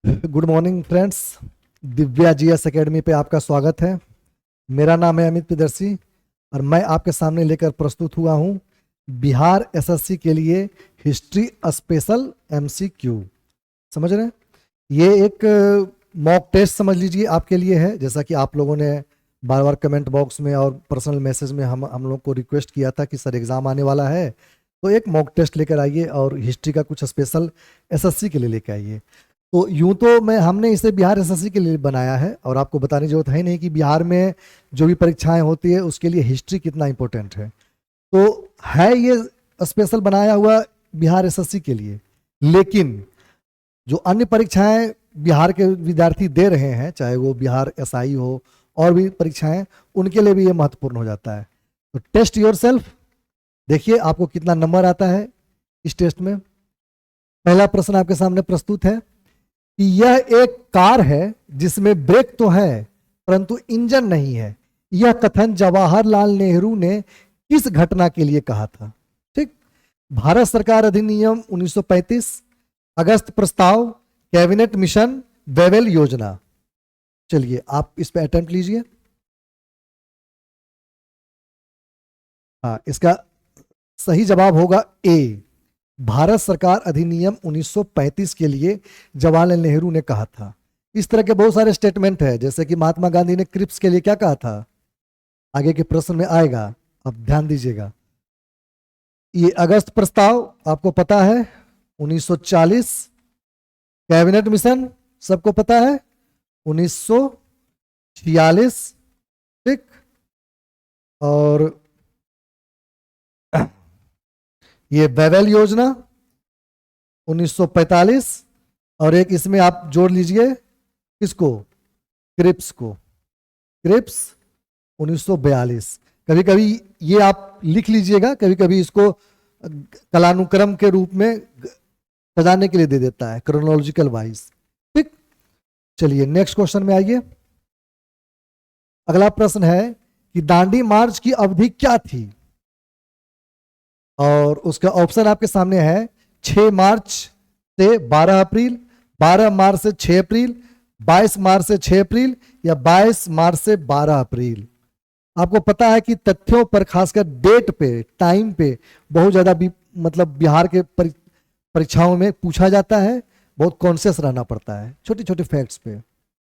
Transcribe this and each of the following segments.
Good morning friends. Divya GS academy पे आपका स्वागत है। मेरा नाम है अमित प्रियदर्शी और मैं आपके सामने लेकर प्रस्तुत हुआ हूँ बिहार एसएससी के लिए हिस्ट्री स्पेशल एमसीक्यू। समझ रहे हैं? ये एक मॉक टेस्ट समझ लीजिए आपके लिए है। जैसा कि आप लोगों ने बार बार कमेंट बॉक्स में और पर्सनल मैसेज में हम लोग को रिक्वेस्ट किया था कि सर एग्ज़ाम आने वाला है, तो एक मॉक टेस्ट लेकर आइए और हिस्ट्री का कुछ स्पेशल एसएससी के लिए लेकर आइए। तो यूं तो मैं हमने इसे बिहार एसएससी के लिए बनाया है और आपको बताने की जरूरत है नहीं कि बिहार में जो भी परीक्षाएं होती है उसके लिए हिस्ट्री कितना इंपॉर्टेंट है। तो है ये स्पेशल बनाया हुआ बिहार एसएससी के लिए, लेकिन जो अन्य परीक्षाएं बिहार के विद्यार्थी दे रहे हैं, चाहे वो बिहार एसआई हो और भी परीक्षाएं, उनके लिए भी ये महत्वपूर्ण हो जाता है। तो टेस्ट योर सेल्फ, देखिए आपको कितना नंबर आता है इस टेस्ट में। पहला प्रश्न आपके सामने प्रस्तुत है कि यह एक कार है जिसमें ब्रेक तो है परंतु इंजन नहीं है। यह कथन जवाहरलाल नेहरू ने किस घटना के लिए कहा था? ठीक। भारत सरकार अधिनियम 1935, अगस्त प्रस्ताव, कैबिनेट मिशन, वेवेल योजना। चलिए आप इस पे अटेम्प्ट लीजिए। हाँ, इसका सही जवाब होगा ए, भारत सरकार अधिनियम 1935 के लिए जवाहरलाल नेहरू ने कहा था। इस तरह के बहुत सारे स्टेटमेंट है, जैसे कि महात्मा गांधी ने क्रिप्स के लिए क्या कहा था, आगे के प्रश्न में आएगा, अब ध्यान दीजिएगा। ये अगस्त प्रस्ताव आपको पता है 1940, कैबिनेट मिशन सबको पता है 1946, ठीक। और ये वेवेल योजना 1945, और एक इसमें आप जोड़ लीजिए किसको, क्रिप्स को, क्रिप्स 1942। कभी कभी ये आप लिख लीजिएगा, कभी कभी इसको कलानुक्रम के रूप में सजाने के लिए दे देता है, क्रोनोलॉजिकल वाइज। ठीक। चलिए नेक्स्ट क्वेश्चन में आइए। अगला प्रश्न है कि दांडी मार्च की अवधि क्या थी, और उसका ऑप्शन आपके सामने है 6 मार्च से 12 अप्रैल, 12 मार्च से 6 अप्रैल, 22 मार्च से 6 अप्रैल, या 22 मार्च से 12 अप्रैल। आपको पता है कि तथ्यों पर, खासकर डेट पे, टाइम पे बहुत ज्यादा मतलब बिहार के परीक्षाओं में पूछा जाता है। बहुत कॉन्शियस रहना पड़ता है छोटे छोटे फैक्ट्स पे।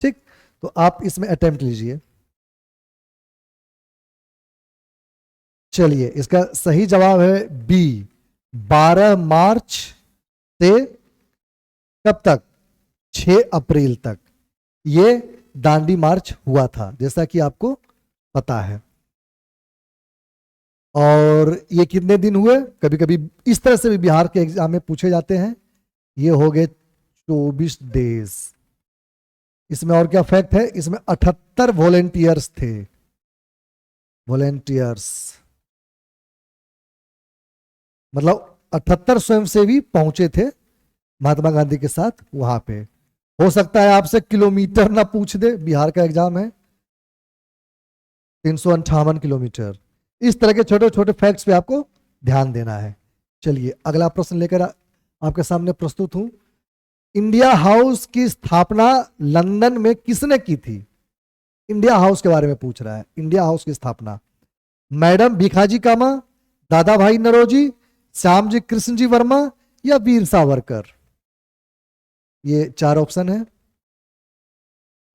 ठीक। तो आप इसमें अटेम्प्ट लीजिए। चलिए इसका सही जवाब है बी, 12 मार्च से कब तक, 6 अप्रैल तक ये दांडी मार्च हुआ था, जैसा कि आपको पता है। और ये कितने दिन हुए, कभी कभी इस तरह से भी बिहार के एग्जाम में पूछे जाते हैं। ये हो गए 24 डेज। इसमें और क्या फैक्ट है, इसमें 78 वॉलेंटियर्स थे, वॉलेंटियर्स मतलब 78 स्वयंसेवी पहुंचे थे महात्मा गांधी के साथ वहां पे। हो सकता है आपसे किलोमीटर ना पूछ दे, बिहार का एग्जाम है 358 किलोमीटर। इस तरह के छोटे छोटे फैक्ट्स पे आपको ध्यान देना है। चलिए अगला प्रश्न लेकर आपके सामने प्रस्तुत हूं। इंडिया हाउस की स्थापना लंदन में किसने की थी? इंडिया हाउस के बारे में पूछ रहा है। इंडिया हाउस की स्थापना मैडम भीखाजी कामा, दादा भाई नरोजी, श्यामजी कृष्ण जी वर्मा, या वीर सावरकर। ये 4 ऑप्शन है,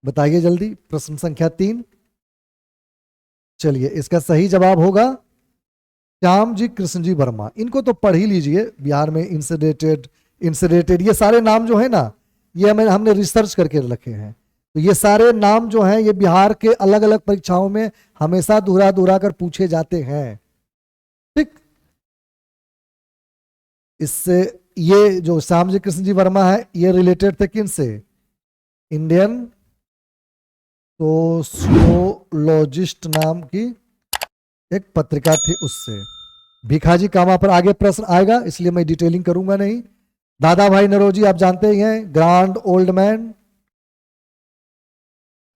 बताइए जल्दी। प्रश्न संख्या 3। चलिए इसका सही जवाब होगा श्यामजी कृष्ण जी वर्मा। इनको तो पढ़ ही लीजिए, बिहार में इंसिडेटेड, इंसिडेटेड, ये सारे नाम जो है ना, ये हमने रिसर्च करके रखे हैं। तो ये सारे नाम जो हैं ये बिहार के अलग अलग परीक्षाओं में हमेशा दोहरा दोहरा कर पूछे जाते हैं। ठीक। इससे ये जो श्यामजी कृष्ण जी वर्मा है ये रिलेटेड थे किन से, इंडियन सोशियोलॉजिस्ट नाम की एक पत्रिका थी उससे। भिखाजी कामा पर आगे प्रश्न आएगा, इसलिए मैं डिटेलिंग करूंगा नहीं। दादा भाई नरोजी आप जानते ही हैं, grand old man,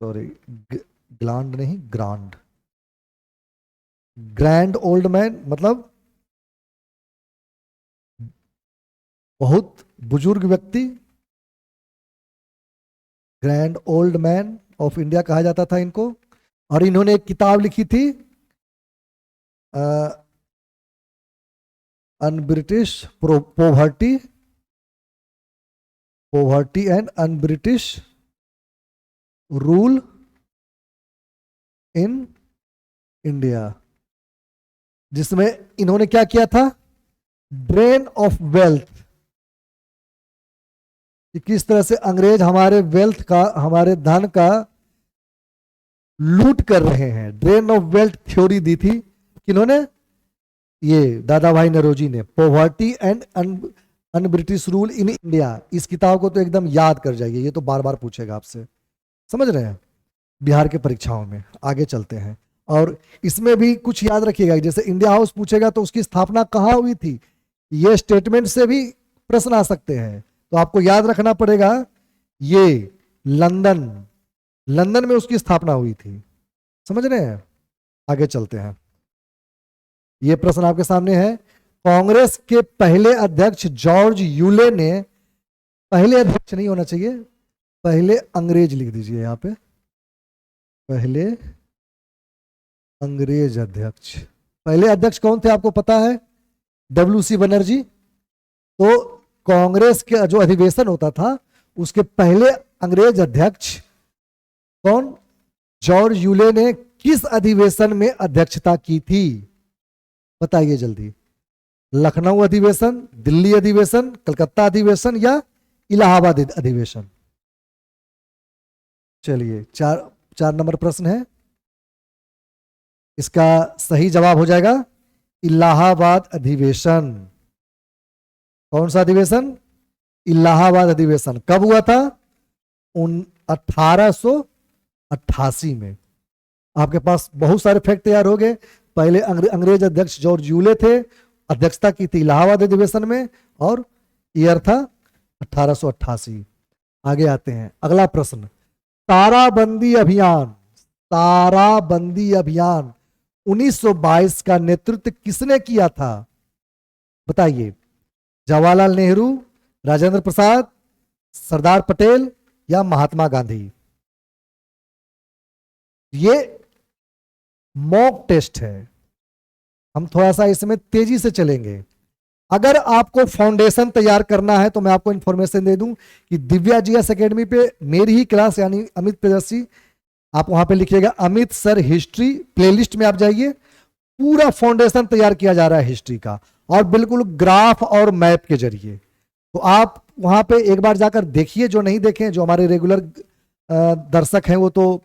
sorry gland नहीं, ग्रांड, ग्रैंड ओल्ड मैन मतलब बहुत बुजुर्ग व्यक्ति, grand old man of India कहा जाता था इनको। और इन्होंने एक किताब लिखी थी un-British poverty poverty and un-British rule in India, जिसमें इन्होंने क्या किया था, ड्रेन ऑफ वेल्थ, कि किस तरह से अंग्रेज हमारे वेल्थ का, हमारे धन का लूट कर रहे हैं। ड्रेन ऑफ वेल्थ थ्योरी दी थी किन्होंने, ये दादा भाई नौरोजी ने। Poverty and un British rule in India, इस किताब को तो एकदम याद कर जाइए, ये तो बार बार पूछेगा आपसे, समझ रहे हैं, बिहार के परीक्षाओं में। आगे चलते हैं, और इसमें भी कुछ याद रखिएगा, जैसे इंडिया हाउस पूछेगा तो उसकी स्थापना कहाँ हुई थी, ये स्टेटमेंट से भी प्रश्न आ सकते हैं। तो आपको याद रखना पड़ेगा, ये लंदन, लंदन में उसकी स्थापना हुई थी, समझ रहे हैं। आगे चलते हैं, ये प्रश्न आपके सामने है। कांग्रेस के पहले अध्यक्ष जॉर्ज यूले ने, पहले अध्यक्ष नहीं होना चाहिए, पहले अंग्रेज लिख दीजिए यहां पे, पहले अंग्रेज अध्यक्ष। पहले अध्यक्ष कौन थे आपको पता है, WC बनर्जी। तो कांग्रेस के जो अधिवेशन होता था उसके पहले अंग्रेज अध्यक्ष कौन, जॉर्ज यूले ने किस अधिवेशन में अध्यक्षता की थी, बताइए जल्दी। लखनऊ अधिवेशन, दिल्ली अधिवेशन, कलकत्ता अधिवेशन या इलाहाबाद अधिवेशन। चलिए, चार नंबर प्रश्न है, इसका सही जवाब हो जाएगा इलाहाबाद अधिवेशन। कौन सा अधिवेशन, इलाहाबाद अधिवेशन। कब हुआ था, 1888 में। आपके पास बहुत सारे फैक्ट तैयार हो गए। पहले अंग्रेज अध्यक्ष जॉर्ज यूले थे, अध्यक्षता की थी इलाहाबाद अधिवेशन में, और ईयर था 1888। आगे आते हैं, अगला प्रश्न, ताराबंदी अभियान, ताराबंदी अभियान 1922 का नेतृत्व किसने किया था, बताइए। जवाहरलाल नेहरू, राजेंद्र प्रसाद, सरदार पटेल या महात्मा गांधी। ये मॉक टेस्ट है, हम थोड़ा सा इसमें तेजी से चलेंगे। अगर आपको फाउंडेशन तैयार करना है तो मैं आपको इंफॉर्मेशन दे दूं कि दिव्या जीएस एकेडमी पे मेरी ही क्लास यानी अमित प्रियदर्शी, आप वहां पे लिखिएगा अमित सर हिस्ट्री, प्लेलिस्ट में आप जाइए, पूरा फाउंडेशन तैयार किया जा रहा है हिस्ट्री का, और बिल्कुल ग्राफ और मैप के जरिए। तो आप वहां पे एक बार जाकर देखिए, जो नहीं देखें, जो हमारे रेगुलर दर्शक हैं वो तो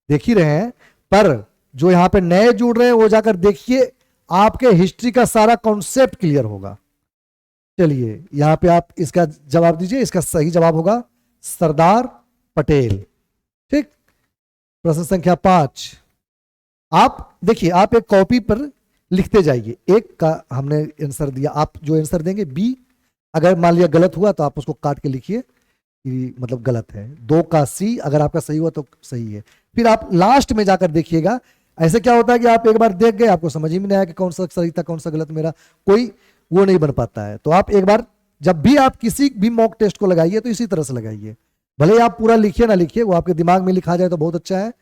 देख ही रहे हैं, पर जो यहाँ पे नए जुड़ रहे हैं वो जाकर देखिए, आपके हिस्ट्री का सारा कॉन्सेप्ट क्लियर होगा। चलिए, यहां पे आप इसका जवाब दीजिए, इसका सही जवाब होगा सरदार पटेल। ठीक, प्रश्न संख्या 5। आप देखिए, आप एक कॉपी पर लिखते जाइए, एक का हमने आंसर दिया, आप जो आंसर देंगे बी, अगर मान लिया गलत हुआ तो आप उसको काट के लिखिए कि मतलब गलत है। 2 का सी, अगर आपका सही हुआ तो सही है। फिर आप लास्ट में जाकर देखिएगा। ऐसे क्या होता है कि आप एक बार देख गए, आपको समझ ही नहीं आया कि कौन सा सही था कौन सा गलत, मेरा कोई वो नहीं बन पाता है। तो आप एक बार, जब भी आप किसी भी मॉक टेस्ट को लगाइए तो इसी तरह से लगाइए, भले आप पूरा लिखिए ना लिखिए, वो आपके दिमाग में लिखा जाए तो बहुत अच्छा है।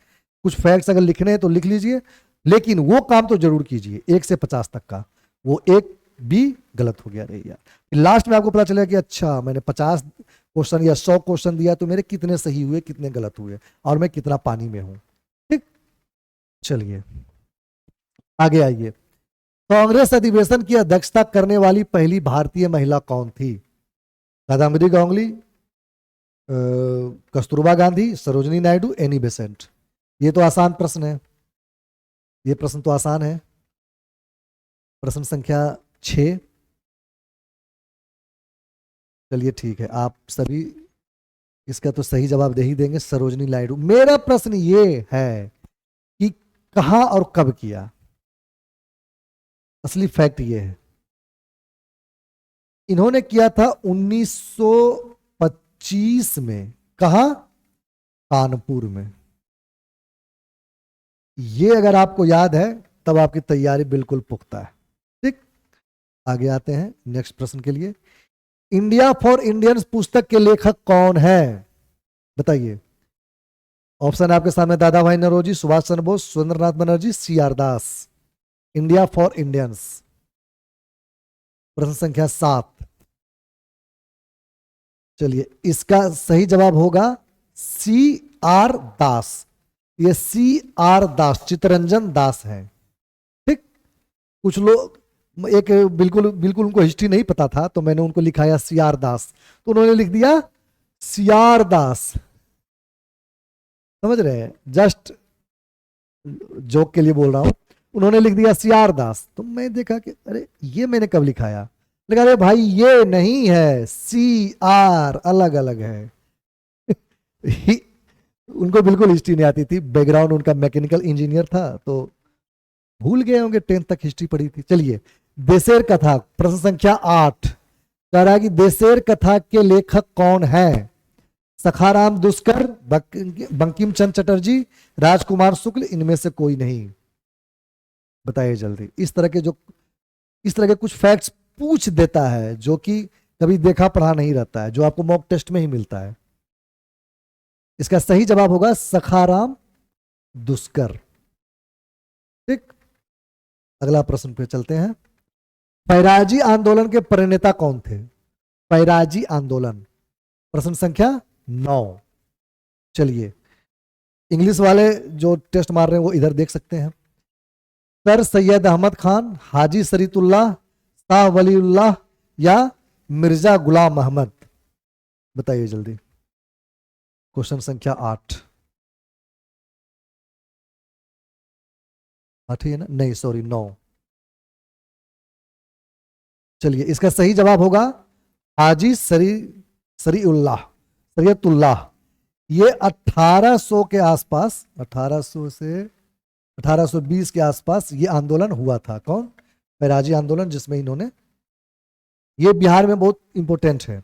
कुछ फैक्ट्स अगर लिखने हैं तो लिख लीजिए, लेकिन वो काम तो जरूर कीजिए 1 से 50 तक का। वो एक भी गलत हो गया नहीं यार, लास्ट में आपको पता चलेगा कि अच्छा मैंने 50 क्वेश्चन या 100 क्वेश्चन दिया तो मेरे कितने सही हुए, कितने गलत हुए, और मैं कितना पानी में हूं। ठीक, चलिए आगे आइए। कांग्रेस अधिवेशन की अध्यक्षता करने वाली पहली भारतीय महिला कौन थी, कादम्बरी गांगुली, कस्तूरबा गांधी, सरोजनी नायडू, एनी बेसेंट। ये तो आसान प्रश्न है, ये प्रश्न तो आसान है। प्रश्न संख्या 6। चलिए ठीक है, आप सभी इसका तो सही जवाब दे ही देंगे, सरोजनी नायडू। मेरा प्रश्न ये है कि कहां और कब किया, असली फैक्ट ये है, इन्होंने किया था 1925 में। कहा, कानपुर में। ये अगर आपको याद है तब आपकी तैयारी बिल्कुल पुख्ता है। ठीक, आगे आते हैं नेक्स्ट प्रश्न के लिए। इंडिया फॉर इंडियंस पुस्तक के लेखक कौन है, बताइए। ऑप्शन है आपके सामने, Dadabhai Naoroji, Subhash Chandra Bose, Surendranath Banerjee, C R Das. India for Indians. प्रश्न संख्या 7। चलिए, इसका सही जवाब होगा सी आर दास। ये सी आर दास, चित्तरंजन दास है। ठीक। कुछ लोग, एक बिल्कुल बिल्कुल उनको हिस्ट्री नहीं पता था, तो मैंने उनको लिखाया सी आर दास, तो उन्होंने लिख दिया सियार दास। समझ रहे हैं, जस्ट जोक के लिए बोल रहा हूं। उन्होंने लिख दिया सियार दास, तो मैं देखा कि अरे ये मैंने कब लिखाया, लगा अरे भाई ये नहीं है, सी आर अलग अलग है। उनको बिल्कुल हिस्ट्री नहीं आती थी, बैकग्राउंड उनका मैकेनिकल इंजीनियर था, तो भूल गए होंगे, 10th तक हिस्ट्री पढ़ी थी। चलिए, देशेर कथा, प्रश्न संख्या 8, कह रहा है कि देशेर कथा के लेखक कौन है? सखाराम दुष्कर, बंकिम चंद्र चटर्जी, राजकुमार शुक्ल, इनमें से कोई नहीं। बताइए जल्दी। इस तरह के कुछ फैक्ट्स पूछ देता है जो कि कभी देखा पढ़ा नहीं रहता है, जो आपको मॉक टेस्ट में ही मिलता है। इसका सही जवाब होगा सखाराम दुष्कर। ठीक। अगला प्रश्न पे चलते हैं। पैराजी आंदोलन के प्रणेता कौन थे? पैराजी आंदोलन, प्रश्न संख्या 9। चलिए, इंग्लिश वाले जो टेस्ट मार रहे हैं वो इधर देख सकते हैं। सर सैयद अहमद खान, हाजी शरीतुल्लाह, शाह वलीउल्लाह या मिर्जा गुलाम अहमद। बताइए जल्दी। क्वेश्चन संख्या 8। 8 ही है ना? नहीं सॉरी, 9। चलिए, इसका सही जवाब होगा हाजी शरीउल्लाह, शरीयतुल्लाह। ये 1800 के आसपास, 1800 से 1820 के आसपास ये आंदोलन हुआ था। कौन? बैराजी आंदोलन, जिसमें इन्होंने, ये बिहार में बहुत इंपॉर्टेंट है।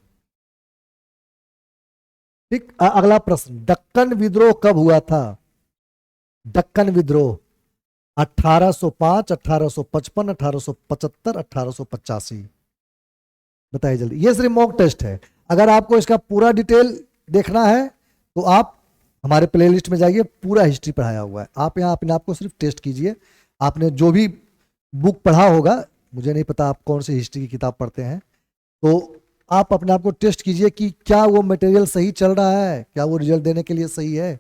ठीक। अगला प्रश्न, दक्कन विद्रोह कब हुआ था? दक्कन विद्रोह 1805, 1855, 1875, 1885। बताइए जल्दी। ये सिर्फ मॉक टेस्ट है। अगर आपको इसका पूरा डिटेल देखना है तो आप हमारे प्लेलिस्ट में जाइए, पूरा हिस्ट्री पढ़ाया हुआ है। आप यहाँ अपने आप को सिर्फ टेस्ट कीजिए। आपने जो भी बुक पढ़ा होगा, मुझे नहीं पता आप कौन सी हिस्ट्री की किताब पढ़ते हैं, तो आप अपने आप को टेस्ट कीजिए कि क्या वो मटेरियल सही चल रहा है, क्या वो रिजल्ट देने के लिए सही है।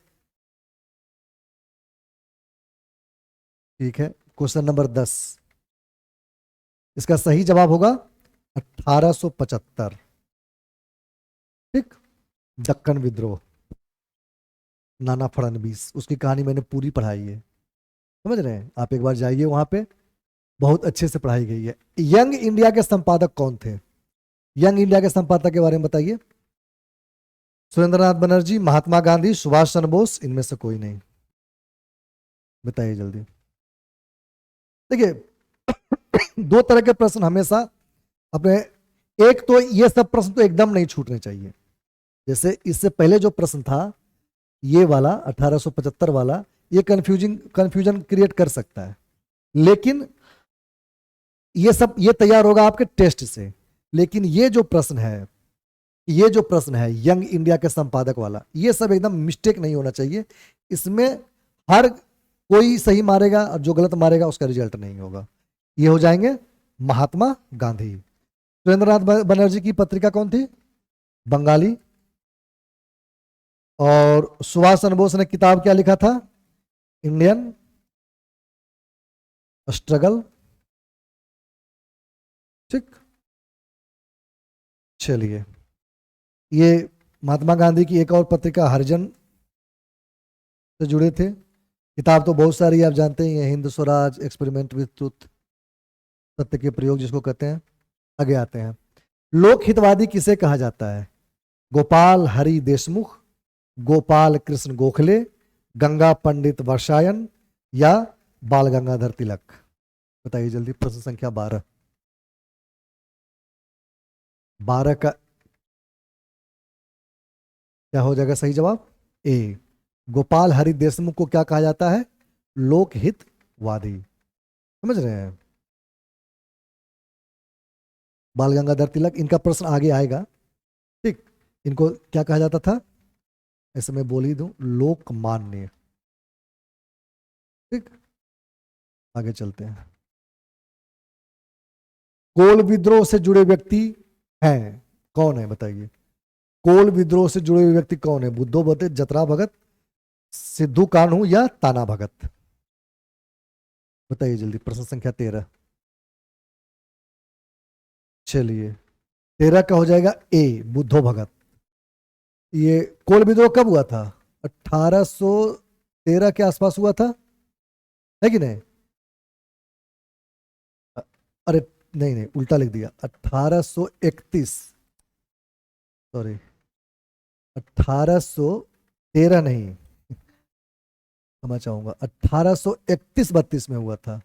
ठीक है। क्वेश्चन नंबर 10, इसका सही जवाब होगा 1875। ठीक। दक्कन विद्रोह, नाना फड़नवीस, उसकी कहानी मैंने पूरी पढ़ाई है। समझ रहे हैं? आप एक बार जाइए वहां पे, बहुत अच्छे से पढ़ाई गई है। यंग इंडिया के संपादक कौन थे? यंग इंडिया के संपादक के बारे में बताइए। सुरेंद्रनाथ बनर्जी, महात्मा गांधी, सुभाष चंद्र बोस, इनमें से कोई नहीं। बताइए जल्दी। देखिए, दो तरह के प्रश्न हमेशा अपने, एक तो ये सब प्रश्न तो एकदम नहीं छूटने चाहिए। जैसे इससे पहले जो प्रश्न था, ये वाला 1875 वाला, ये कंफ्यूजन क्रिएट कर सकता है, लेकिन ये तैयार होगा आपके टेस्ट से। लेकिन ये जो प्रश्न है यंग इंडिया के संपादक वाला, ये सब एकदम मिस्टेक नहीं होना चाहिए। इसमें हर कोई सही मारेगा और जो गलत मारेगा उसका रिजल्ट नहीं होगा। ये हो जाएंगे महात्मा गांधी। सुरेंद्रनाथ बनर्जी की पत्रिका कौन थी? बंगाली। और सुभाष चंद्र बोस ने किताब क्या लिखा था? Indian struggle. ठीक। चलिए, ये महात्मा गांधी की एक और पत्रिका हरिजन से जुड़े थे। किताब तो बहुत सारी आप जानते ही हैं, Hind Swaraj, experiment with truth, सत्य के प्रयोग जिसको कहते हैं। आगे आते हैं। लोक हितवादी किसे कहा जाता है? गोपाल हरि देशमुख, गोपाल कृष्ण गोखले, गंगा पंडित वर्षायन या बाल गंगाधर तिलक। बताइए जल्दी। प्रश्न संख्या 12। 12 का क्या हो जाएगा सही जवाब? ए। गोपाल हरि देशमुख को क्या कहा जाता है? लोकहितवादी। समझ रहे हैं? बाल गंगाधर तिलक, इनका प्रश्न आगे आएगा। ठीक। इनको क्या कहा जाता था? ऐसे मैं बोल ही दूं, लोकमान्य। ठीक, आगे चलते हैं। कोल विद्रोह से जुड़े व्यक्ति हैं, कौन है बताइए? कोल विद्रोह से जुड़े हुए व्यक्ति कौन है? बुद्धो भगत, जतरा भगत, सिद्धू कान्हू या ताना भगत? बताइए जल्दी, प्रश्न संख्या 13। चलिए, 13 का हो जाएगा ए, बुद्धो भगत। ये कोल विद्रोह कब हुआ था? 1813 के आसपास हुआ था, है कि नहीं? अरे नहीं नहीं, उल्टा लिख दिया, 1831। सॉरी, 1813 नहीं, क्षमा चाहूंगा, 1831-32 में हुआ था।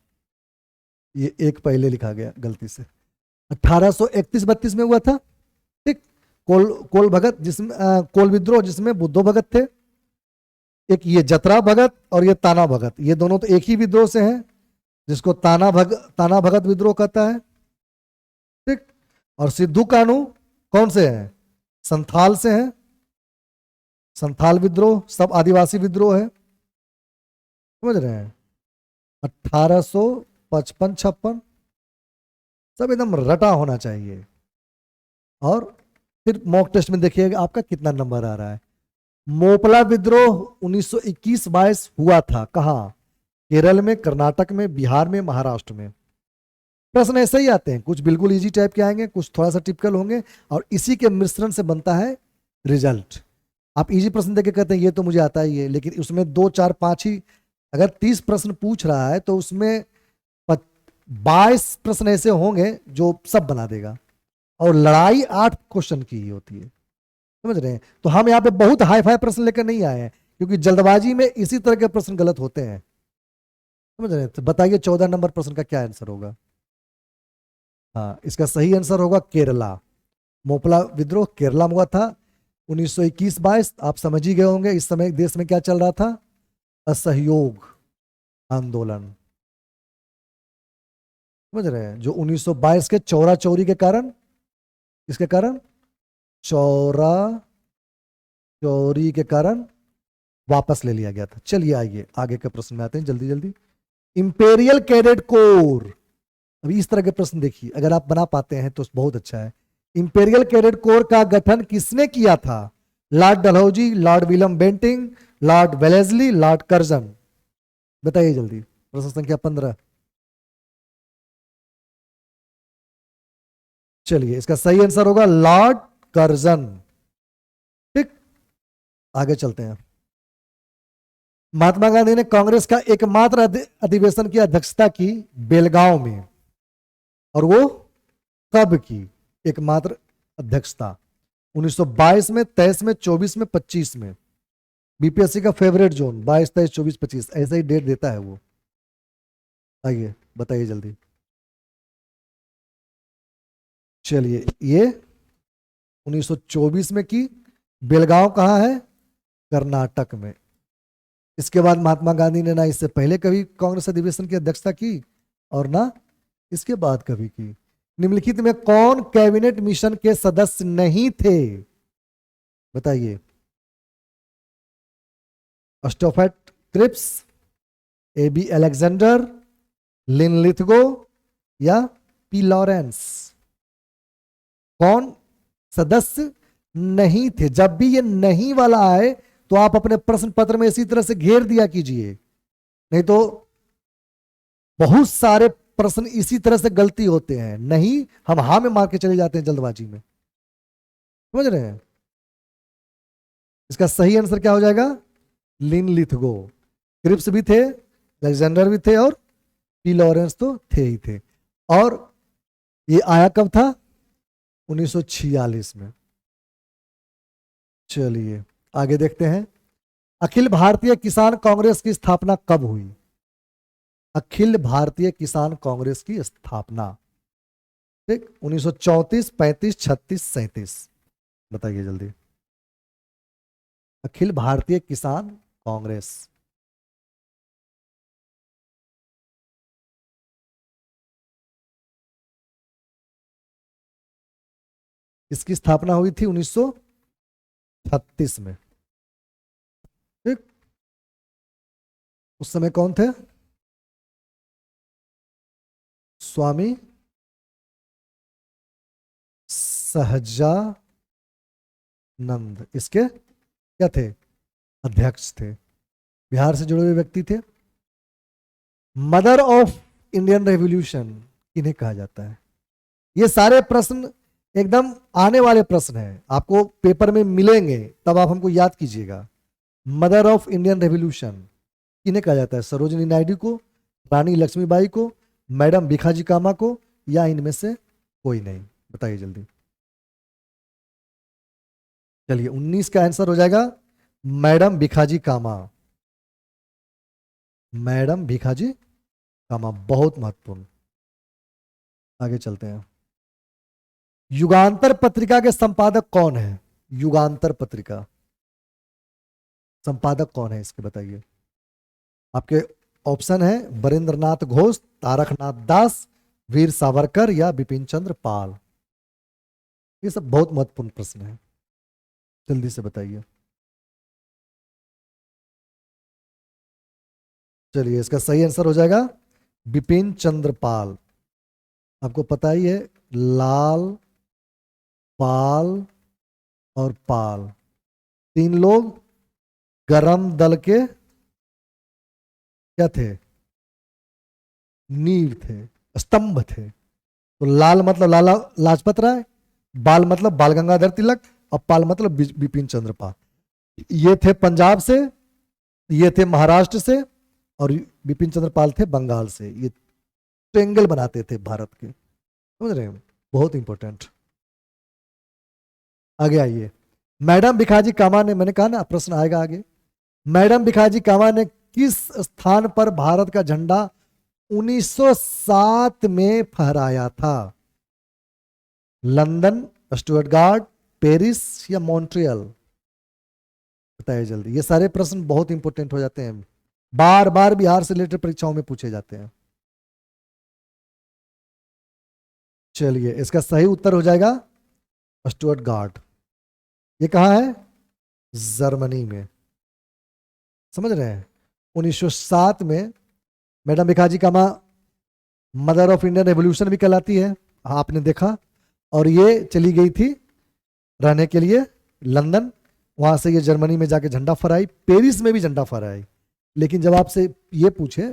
ये एक पहले लिखा गया गलती से, 1831-32 में हुआ था। ठीक, कोल कोल भगत जिसमें कोल विद्रोह जिसमें बुद्धो भगत थे। एक ये जतरा भगत और ये ताना भगत, ये दोनों तो एक ही विद्रोह से हैं, जिसको ताना भगत विद्रोह कहता है। ठीक, और सिद्धू कान्हू कौन से हैं? संथाल से हैं, संथाल विद्रोह, सब आदिवासी विद्रोह है, समझ रहे हैं? 1855-56, सब एकदम रटा होना चाहिए। और फिर मॉक टेस्ट में देखिएगा आपका कितना नंबर आ रहा है। मोपला विद्रोह 1921-22 हुआ था कहाँ? केरल में, कर्नाटक में, बिहार में, महाराष्ट्र में। प्रश्न ऐसे ही आते हैं, कुछ बिल्कुल इजी टाइप के आएंगे, कुछ थोड़ा सा टिपिकल होंगे, और इसी के मिश्रण से बनता है रिजल्ट। आप इजी प्रश्न देके कहते हैं ये तो मुझे आता ही है, लेकिन उसमें 2 4 5 ही, अगर 30 प्रश्न पूछ रहा है तो उसमें 22 प्रश्न ऐसे होंगे जो सब बना देगा, और लड़ाई 8 क्वेश्चन की ही होती है, समझ रहे हैं? तो हम यहाँ पे बहुत हाई फाई प्रश्न लेकर नहीं आए हैं, क्योंकि जल्दबाजी में इसी तरह के प्रश्न गलत होते हैं, समझ रहे हैं? तो बताइए 14 नंबर प्रश्न का क्या आंसर होगा? हाँ, इसका सही आंसर होगा केरला। मोपला विद्रोह केरला में हुआ था 1921-22। आप समझ ही गए होंगे इस समय देश में क्या चल रहा था, असहयोग आंदोलन, समझ रहे हैं? जो 1922 के चौरा चौरी के कारण, इसके कारण, चौरा चौरी के कारण वापस ले लिया गया था। चलिए आइए आगे के प्रश्न में आते हैं जल्दी जल्दी। इंपेरियल कैडेट कोर, अभी इस तरह के प्रश्न देखिए, अगर आप बना पाते हैं तो बहुत अच्छा है। इंपेरियल कैडेट कोर का गठन किसने किया था? Lord Dalhousie, Lord William Bentinck, Lord Wellesley, Lord Curzon? बताइए जल्दी, प्रश्न संख्या 15। चलिए, इसका सही आंसर होगा लॉर्ड कर्जन। ठीक, आगे चलते हैं। महात्मा गांधी ने कांग्रेस का एकमात्र अधिवेशन की अध्यक्षता की बेलगांव में, और वो कब की एकमात्र अध्यक्षता? 1922 में, 23 में, 24 में, 25 में? बीपीएससी का फेवरेट जोन 22, 23, 24, 25, ऐसा ही डेट देता है वो। आइए बताइए जल्दी। चलिए, ये 1924 में की। बेलगांव कहाँ है? कर्नाटक में। इसके बाद महात्मा गांधी ने ना इससे पहले कभी कांग्रेस अधिवेशन की अध्यक्षता की, और ना इसके बाद कभी की। निम्नलिखित में कौन कैबिनेट मिशन के सदस्य नहीं थे? बताइए। स्टोफेट क्रिप्स, एबी अलेक्जेंडर, लिन लिथगो या पी लॉरेंस? कौन सदस्य नहीं थे? जब भी ये नहीं वाला आए तो आप अपने प्रश्न पत्र में इसी तरह से घेर दिया कीजिए, नहीं तो बहुत सारे प्रश्न इसी तरह से गलती होते हैं। नहीं, हम हाँ में मार के चले जाते हैं जल्दबाजी में, समझ रहे हैं? इसका सही आंसर क्या हो जाएगा? लिन लिथगो। क्रिप्स भी थे, अलेक्जेंडर भी थे, और पी लॉरेंस तो थे ही थे। और ये आया कब था? 1946 में। चलिए आगे देखते हैं। अखिल भारतीय किसान कांग्रेस की स्थापना कब हुई? अखिल भारतीय किसान कांग्रेस की स्थापना, ठीक, 1934, 35, 36, 37? बताइए जल्दी। अखिल भारतीय किसान कांग्रेस, इसकी स्थापना हुई थी 1936 में। उस समय कौन थे? स्वामी सहजानंद इसके क्या थे? अध्यक्ष थे। बिहार से जुड़े हुए व्यक्ति थे। मदर ऑफ इंडियन रेवोल्यूशन किन्हें कहा जाता है? ये सारे प्रश्न एकदम आने वाले प्रश्न हैं, आपको पेपर में मिलेंगे, तब आप हमको याद कीजिएगा। मदर ऑफ इंडियन रेवोल्यूशन किन्हें कहा जाता है? सरोजिनी नायडू को, रानी लक्ष्मीबाई को, मैडम भिखाजी कामा को, या इनमें से कोई नहीं? बताइए जल्दी। चलिए 19 का आंसर हो जाएगा मैडम भिखाजी कामा। मैडम भिखाजी कामा बहुत महत्वपूर्ण। आगे चलते हैं। युगांतर पत्रिका के संपादक कौन है? युगांतर पत्रिका संपादक कौन है इसके बताइए। आपके ऑप्शन है बरिंद्रनाथ घोष, तारकनाथ दास, वीर सावरकर या बिपिन चंद्र पाल। ये सब बहुत महत्वपूर्ण प्रश्न है, जल्दी से बताइए। चलिए इसका सही आंसर हो जाएगा बिपिन चंद्र पाल। आपको पता ही है लाल, पाल और पाल, तीन लोग गरम दल के क्या थे? नींव थे, स्तंभ थे। तो लाल मतलब लाला लाजपत राय, बाल मतलब बाल गंगाधर तिलक, और पाल मतलब बिपिन चंद्र पाल। ये थे पंजाब से, ये थे महाराष्ट्र से, और बिपिन चंद्र पाल थे बंगाल से। ये ट्रेंगल बनाते थे भारत के, समझ रहे हैं? बहुत इंपॉर्टेंट। आगे आइए। मैडम भिखाजी कामा ने, मैंने कहा ना प्रश्न आएगा आगे। मैडम भिखाजी कामा ने किस स्थान पर भारत का झंडा 1907 में फहराया था? लंदन, स्टुअर्टगार्ड, पेरिस या मॉन्ट्रियल? बताइए जल्दी। ये सारे प्रश्न बहुत इंपॉर्टेंट हो जाते हैं, बार बार बिहार से रिलेटेड परीक्षाओं में पूछे जाते हैं। चलिए इसका सही उत्तर हो जाएगा स्टुअर्टगार्ड। ये कहाँ है? जर्मनी में, समझ रहे हैं? 1907 में madam Bhikaji Cama mother of Indian revolution भी कहलाती है, आपने देखा। और ये चली गई थी रहने के लिए लंदन, वहां से ये जर्मनी में जाके झंडा फहराई, पेरिस में भी झंडा फहराई। लेकिन जब आपसे ये पूछे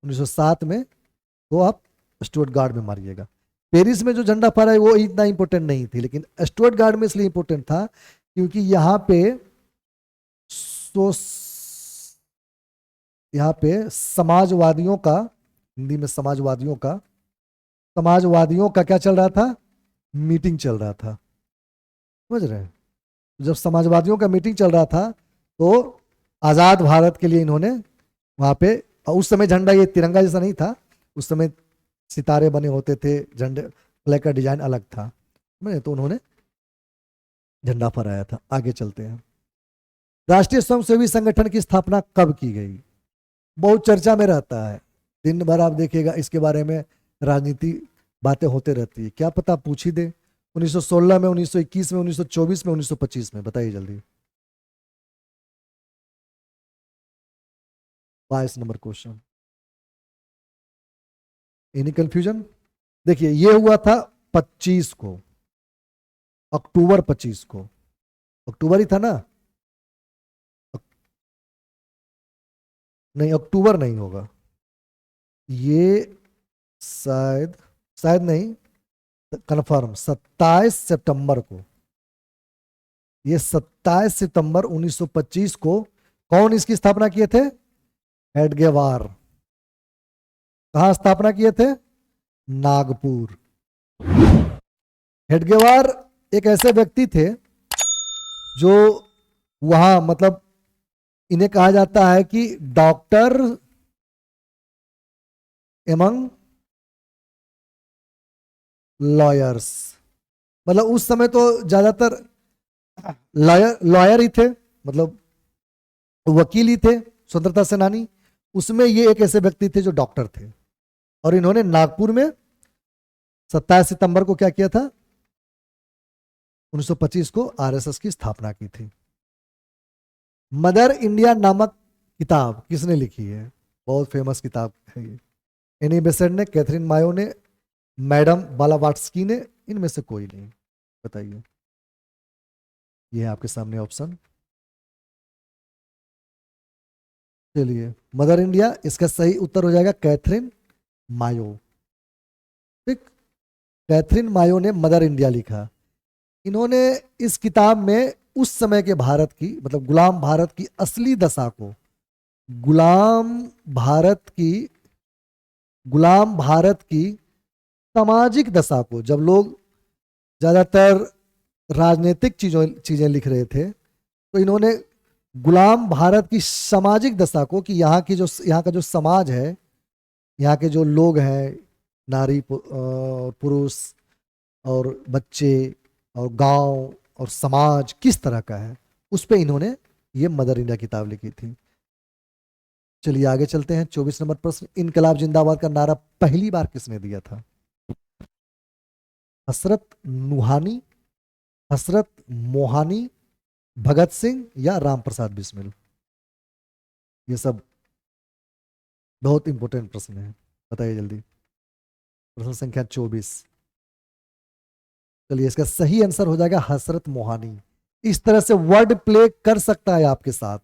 1907 में, तो आप स्टुअर्टगार्ड में मारिएगा। पेरिस में जो झंडा फहराई वो इतना इंपॉर्टेंट नहीं थी, लेकिन स्टुअर्टगार्ड में इसलिए इंपॉर्टेंट था क्योंकि यहाँ पे समाजवादियों का, हिंदी में समाजवादियों का क्या चल रहा था? मीटिंग चल रहा था, समझ रहे हैं? जब समाजवादियों का मीटिंग चल रहा था तो आजाद भारत के लिए इन्होंने वहां पे, उस समय झंडा ये तिरंगा जैसा नहीं था, उस समय सितारे बने होते थे, झंडे फ्लैग का डिजाइन अलग था, तो उन्होंने झंडा फहराया था। आगे चलते हैं। राष्ट्रीय स्वयंसेवी संगठन की स्थापना कब की गई? बहुत चर्चा में रहता है, दिन भर आप देखिएगा इसके बारे में राजनीति बातें होते रहती है, क्या पता पूछ ही दे। 1916 में, 1921 में, 1924 में, 1925 में? बताइए जल्दी। 22 नंबर क्वेश्चन। Any confusion? देखिए ये हुआ था 25 को, अक्टूबर 25 को, अक्टूबर ही था ना? नहीं, अक्टूबर नहीं होगा ये, शायद नहीं, कंफर्म 27 सितंबर को। ये 27 सितंबर 1925 को कौन इसकी स्थापना किए थे? हेडगेवार। कहां स्थापना किए थे? नागपुर। हेडगेवार एक ऐसे व्यक्ति थे जो वहां, मतलब इन्हें कहा जाता है कि डॉक्टर एमंग लॉयर्स। मतलब उस समय तो ज्यादातर लॉयर ही थे, मतलब वकील ही थे, स्वतंत्रता सेनानी। उसमें ये एक ऐसे व्यक्ति थे जो डॉक्टर थे, और इन्होंने नागपुर में 27 सितंबर को क्या किया था? 1925 को आरएसएस की स्थापना की थी। मदर इंडिया नामक किताब किसने लिखी है? बहुत फेमस किताब है ये। एनी बेसेंट ने, कैथरीन मायो ने, मैडम बालावाट्स्की ने, इनमें से कोई नहीं। बताइए। ये है आपके सामने ऑप्शन। चलिए, मदर इंडिया, इसका सही उत्तर हो जाएगा कैथरीन मायो। ठीक, कैथरीन मायो ने मदर इंडिया लिखा। इन्होंने इस किताब में उस समय के भारत की, मतलब गुलाम भारत की असली दशा को, गुलाम भारत की गुलाम भारत की सामाजिक दशा को, जब लोग ज्यादातर राजनीतिक चीजों चीजें लिख रहे थे, तो इन्होंने गुलाम भारत की सामाजिक दशा को, कि यहाँ का जो समाज है, यहाँ के जो लोग हैं, नारी पुरुष और बच्चे और गांव और समाज किस तरह का है, उस पे इन्होंने ये मदर इंडिया किताब लिखी थी। चलिए आगे चलते हैं। 24 नंबर प्रश्न, इनकलाब जिंदाबाद का नारा पहली बार किसने दिया था? हसरत नुहानी, हसरत मोहानी, भगत सिंह या राम प्रसाद बिस्मिल? ये सब बहुत इंपॉर्टेंट प्रश्न है, बताइए जल्दी। प्रश्न संख्या 24। चलिए, इसका सही आंसर हो जाएगा हसरत मोहानी। इस तरह से वर्ड प्ले कर सकता है आपके साथ,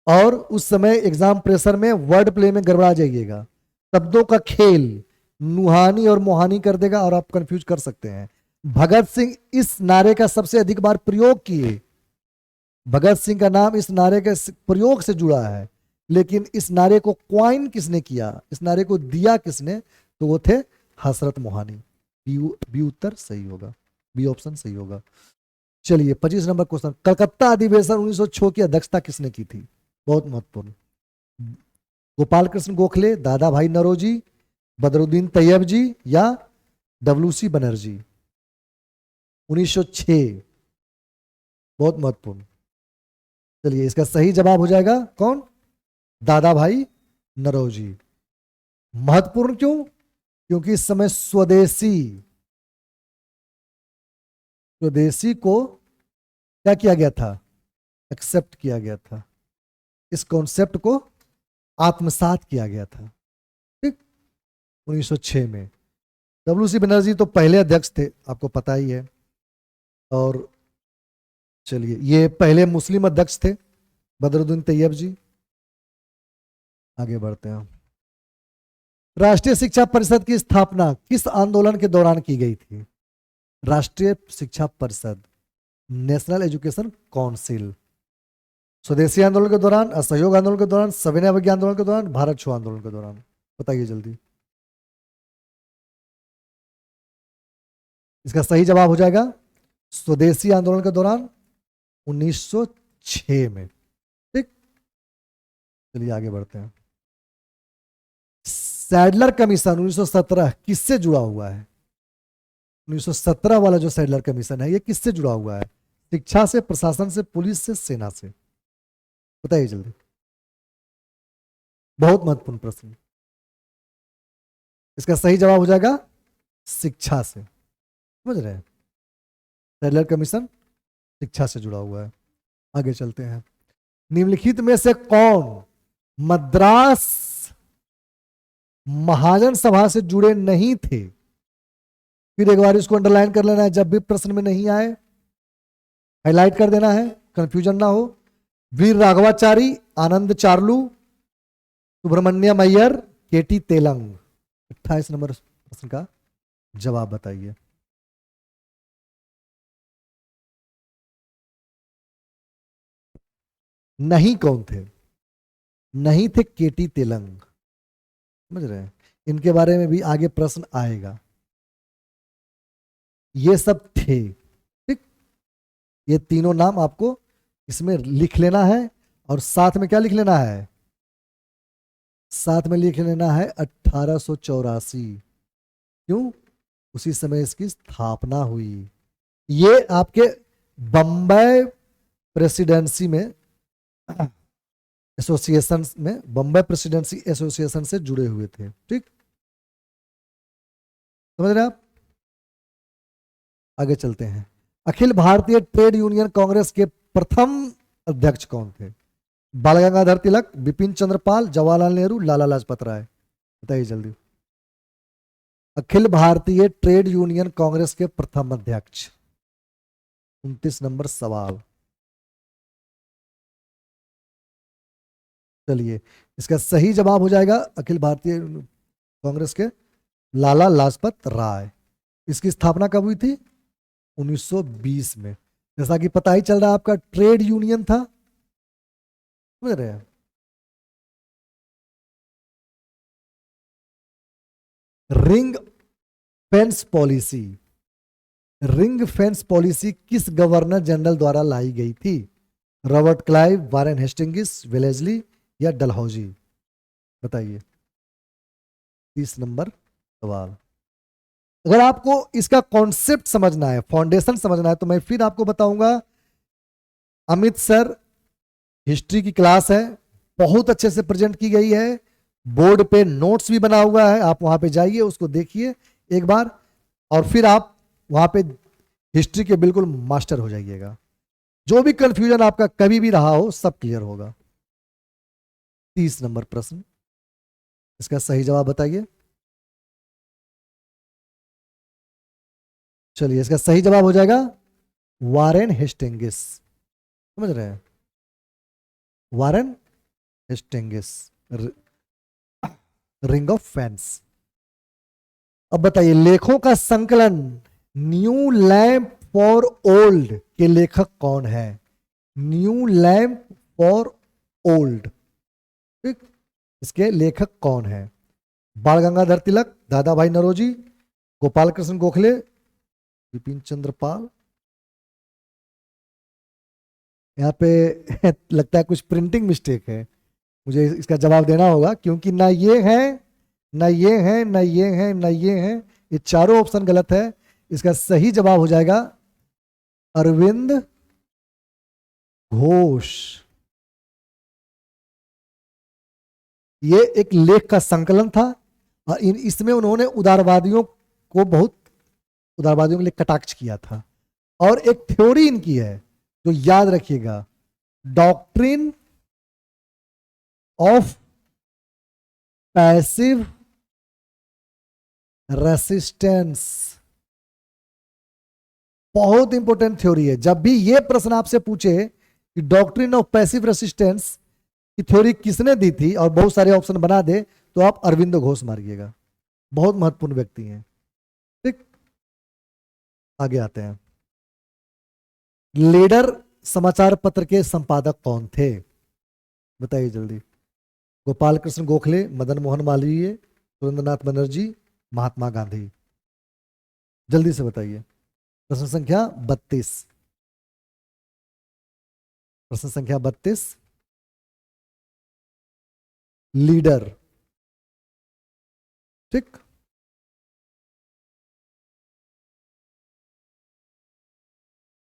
और उस समय एग्जाम प्रेशर में वर्ड प्ले में गड़बड़ा जाइएगा। शब्दों का खेल नुहानी और मोहानी कर देगा और आप कंफ्यूज कर सकते हैं। भगत सिंह इस नारे का सबसे अधिक बार प्रयोग किए। भगत सिंह का नाम इस नारे के प्रयोग से जुड़ा है, लेकिन इस नारे को क्वाइन किसने किया, इस नारे को दिया किसने? तो वो थे हसरत मोहानी। बी उत्तर सही होगा, बी ऑप्शन सही होगा। चलिए 25 नंबर क्वेश्चन, कलकत्ता अधिवेशन 1906 की अध्यक्षता किसने की थी? बहुत महत्वपूर्ण। गोपाल कृष्ण गोखले, दादा भाई नौरोजी, बदरुद्दीन तैयब जी या डब्ल्यूसी बनर्जी? 1906, बहुत महत्वपूर्ण। चलिए, इसका सही जवाब हो जाएगा कौन? दादा भाई नौरोजी। महत्वपूर्ण क्यों? क्योंकि इस समय स्वदेशी स्वदेशी को क्या किया गया था? एक्सेप्ट किया गया था। इस कॉन्सेप्ट को आत्मसात किया गया था, ठीक, 1906 में। डब्ल्यूसी बनर्जी तो पहले अध्यक्ष थे, आपको पता ही है। और चलिए, ये पहले मुस्लिम अध्यक्ष थे, बदरुद्दीन तैयब जी। आगे बढ़ते हैं। राष्ट्रीय शिक्षा परिषद की स्थापना किस आंदोलन के दौरान की गई थी? राष्ट्रीय शिक्षा परिषद, नेशनल एजुकेशन काउंसिल। स्वदेशी आंदोलन के दौरान, असहयोग आंदोलन के दौरान, सविनय अवज्ञा आंदोलन के दौरान, भारत छोड़ो आंदोलन के दौरान? बताइए जल्दी। इसका सही जवाब हो जाएगा स्वदेशी आंदोलन के दौरान, 1906 में। ठीक, चलिए आगे बढ़ते हैं। सैडलर कमीशन 1917 किससे जुड़ा हुआ है? 1917 वाला जो सैडलर कमीशन है, ये किससे जुड़ा हुआ है? शिक्षा से, प्रशासन से, पुलिस से, सेना से? बताइए जल्दी। बहुत महत्वपूर्ण प्रश्न। इसका सही जवाब हो जाएगा शिक्षा से। समझ रहे हैं? सैडलर कमीशन शिक्षा से जुड़ा हुआ है। आगे चलते हैं। निम्नलिखित में से कौन मद्रास महाजन सभा से जुड़े नहीं थे? फिर एक बार इसको अंडरलाइन कर लेना है, जब भी प्रश्न में नहीं आए हाईलाइट कर देना है, कंफ्यूजन ना हो। वीर राघवाचारी, आनंद चार्लू, सुब्रमण्यम अय्यर, केटी तेलंग? 28 नंबर प्रश्न का जवाब बताइए। नहीं कौन थे? नहीं थे केटी तेलंग। समझ रहे हैं? इनके बारे में भी आगे प्रश्न आएगा। ये सब थे, ठीक। ये तीनों नाम आपको इसमें लिख लेना है, और साथ में क्या लिख लेना है? साथ में लिख लेना है 1884। क्यों? उसी समय इसकी स्थापना हुई। ये आपके बम्बई प्रेसिडेंसी में एसोसिएशन में, बम्बई प्रेसिडेंसी एसोसिएशन से जुड़े हुए थे, ठीक। समझ रहे हैं आप? आगे चलते हैं। अखिल भारतीय ट्रेड यूनियन कांग्रेस के प्रथम अध्यक्ष कौन थे? बाल गंगाधर तिलक, बिपिन चंद्र पाल, जवाहरलाल नेहरू, लाला लाजपत राय। बताइए जल्दी। अखिल भारतीय ट्रेड यूनियन कांग्रेस के प्रथम अध्यक्ष। 29 नंबर सवाल। चलिए, इसका सही जवाब हो जाएगा अखिल भारतीय कांग्रेस के लाला लाजपत राय। इसकी स्थापना कब हुई थी? 1920 में। जैसा कि पता ही चल रहा है आपका ट्रेड यूनियन था, समझ रहे हैं। Ring fence policy, ring fence policy किस गवर्नर जनरल द्वारा लाई गई थी? Robert Clive, Warren Hastings, Wellesley या डलहौजी? बताइए। 30 नंबर सवाल। अगर आपको इसका कॉन्सेप्ट समझना है, फाउंडेशन समझना है, तो मैं फिर आपको बताऊंगा। अमित सर हिस्ट्री की क्लास है, बहुत अच्छे से प्रेजेंट की गई है, बोर्ड पे नोट्स भी बना हुआ है, आप वहां पे जाइए, उसको देखिए एक बार, और फिर आप वहां पे हिस्ट्री के बिल्कुल मास्टर हो जाइएगा। जो भी कंफ्यूजन आपका कभी भी रहा हो, सब क्लियर होगा। 30 नंबर प्रश्न, इसका सही जवाब बताइए। चलिए, इसका सही जवाब हो जाएगा वारेन हेस्टिंग्स। समझ रहे हैं, Warren Hastings, ring of fence. अब बताइए, लेखों का संकलन न्यू लैंप फॉर ओल्ड के लेखक कौन है? न्यू लैंप फॉर ओल्ड, ठीक, इसके लेखक कौन है? बाल गंगाधर तिलक, दादा भाई नौरोजी, गोपाल कृष्ण गोखले, बिपिन चंद्र पाल। यहाँ पे लगता है कुछ प्रिंटिंग मिस्टेक है, मुझे इसका जवाब देना होगा, क्योंकि ना ये है, ना ये है, ना ये है, ना ये है, ये चारों ऑप्शन गलत है। इसका सही जवाब हो जाएगा अरविंद घोष। ये एक लेख का संकलन था, और इसमें उन्होंने उदारवादियों को बहुत, उदारवादियों के लिए कटाक्ष किया था। और एक थ्योरी इनकी है जो याद रखिएगा, डॉक्ट्रिन ऑफ पैसिव रेसिस्टेंस। बहुत इंपॉर्टेंट थ्योरी है। जब भी ये प्रश्न आपसे पूछे कि डॉक्ट्रिन ऑफ पैसिव रेसिस्टेंस की थ्योरी किसने दी थी, और बहुत सारे ऑप्शन बना दे, तो आप अरविंद घोष मारिएगा, बहुत महत्वपूर्ण व्यक्ति हैं। ठीक, आगे आते हैं। लीडर समाचार पत्र के संपादक कौन थे? बताइए जल्दी। गोपाल कृष्ण गोखले, मदन मोहन मालवीय, सुरेंद्रनाथ बनर्जी, महात्मा गांधी। जल्दी से बताइए। प्रश्न संख्या 32, प्रश्न संख्या 32, लीडर, ठीक।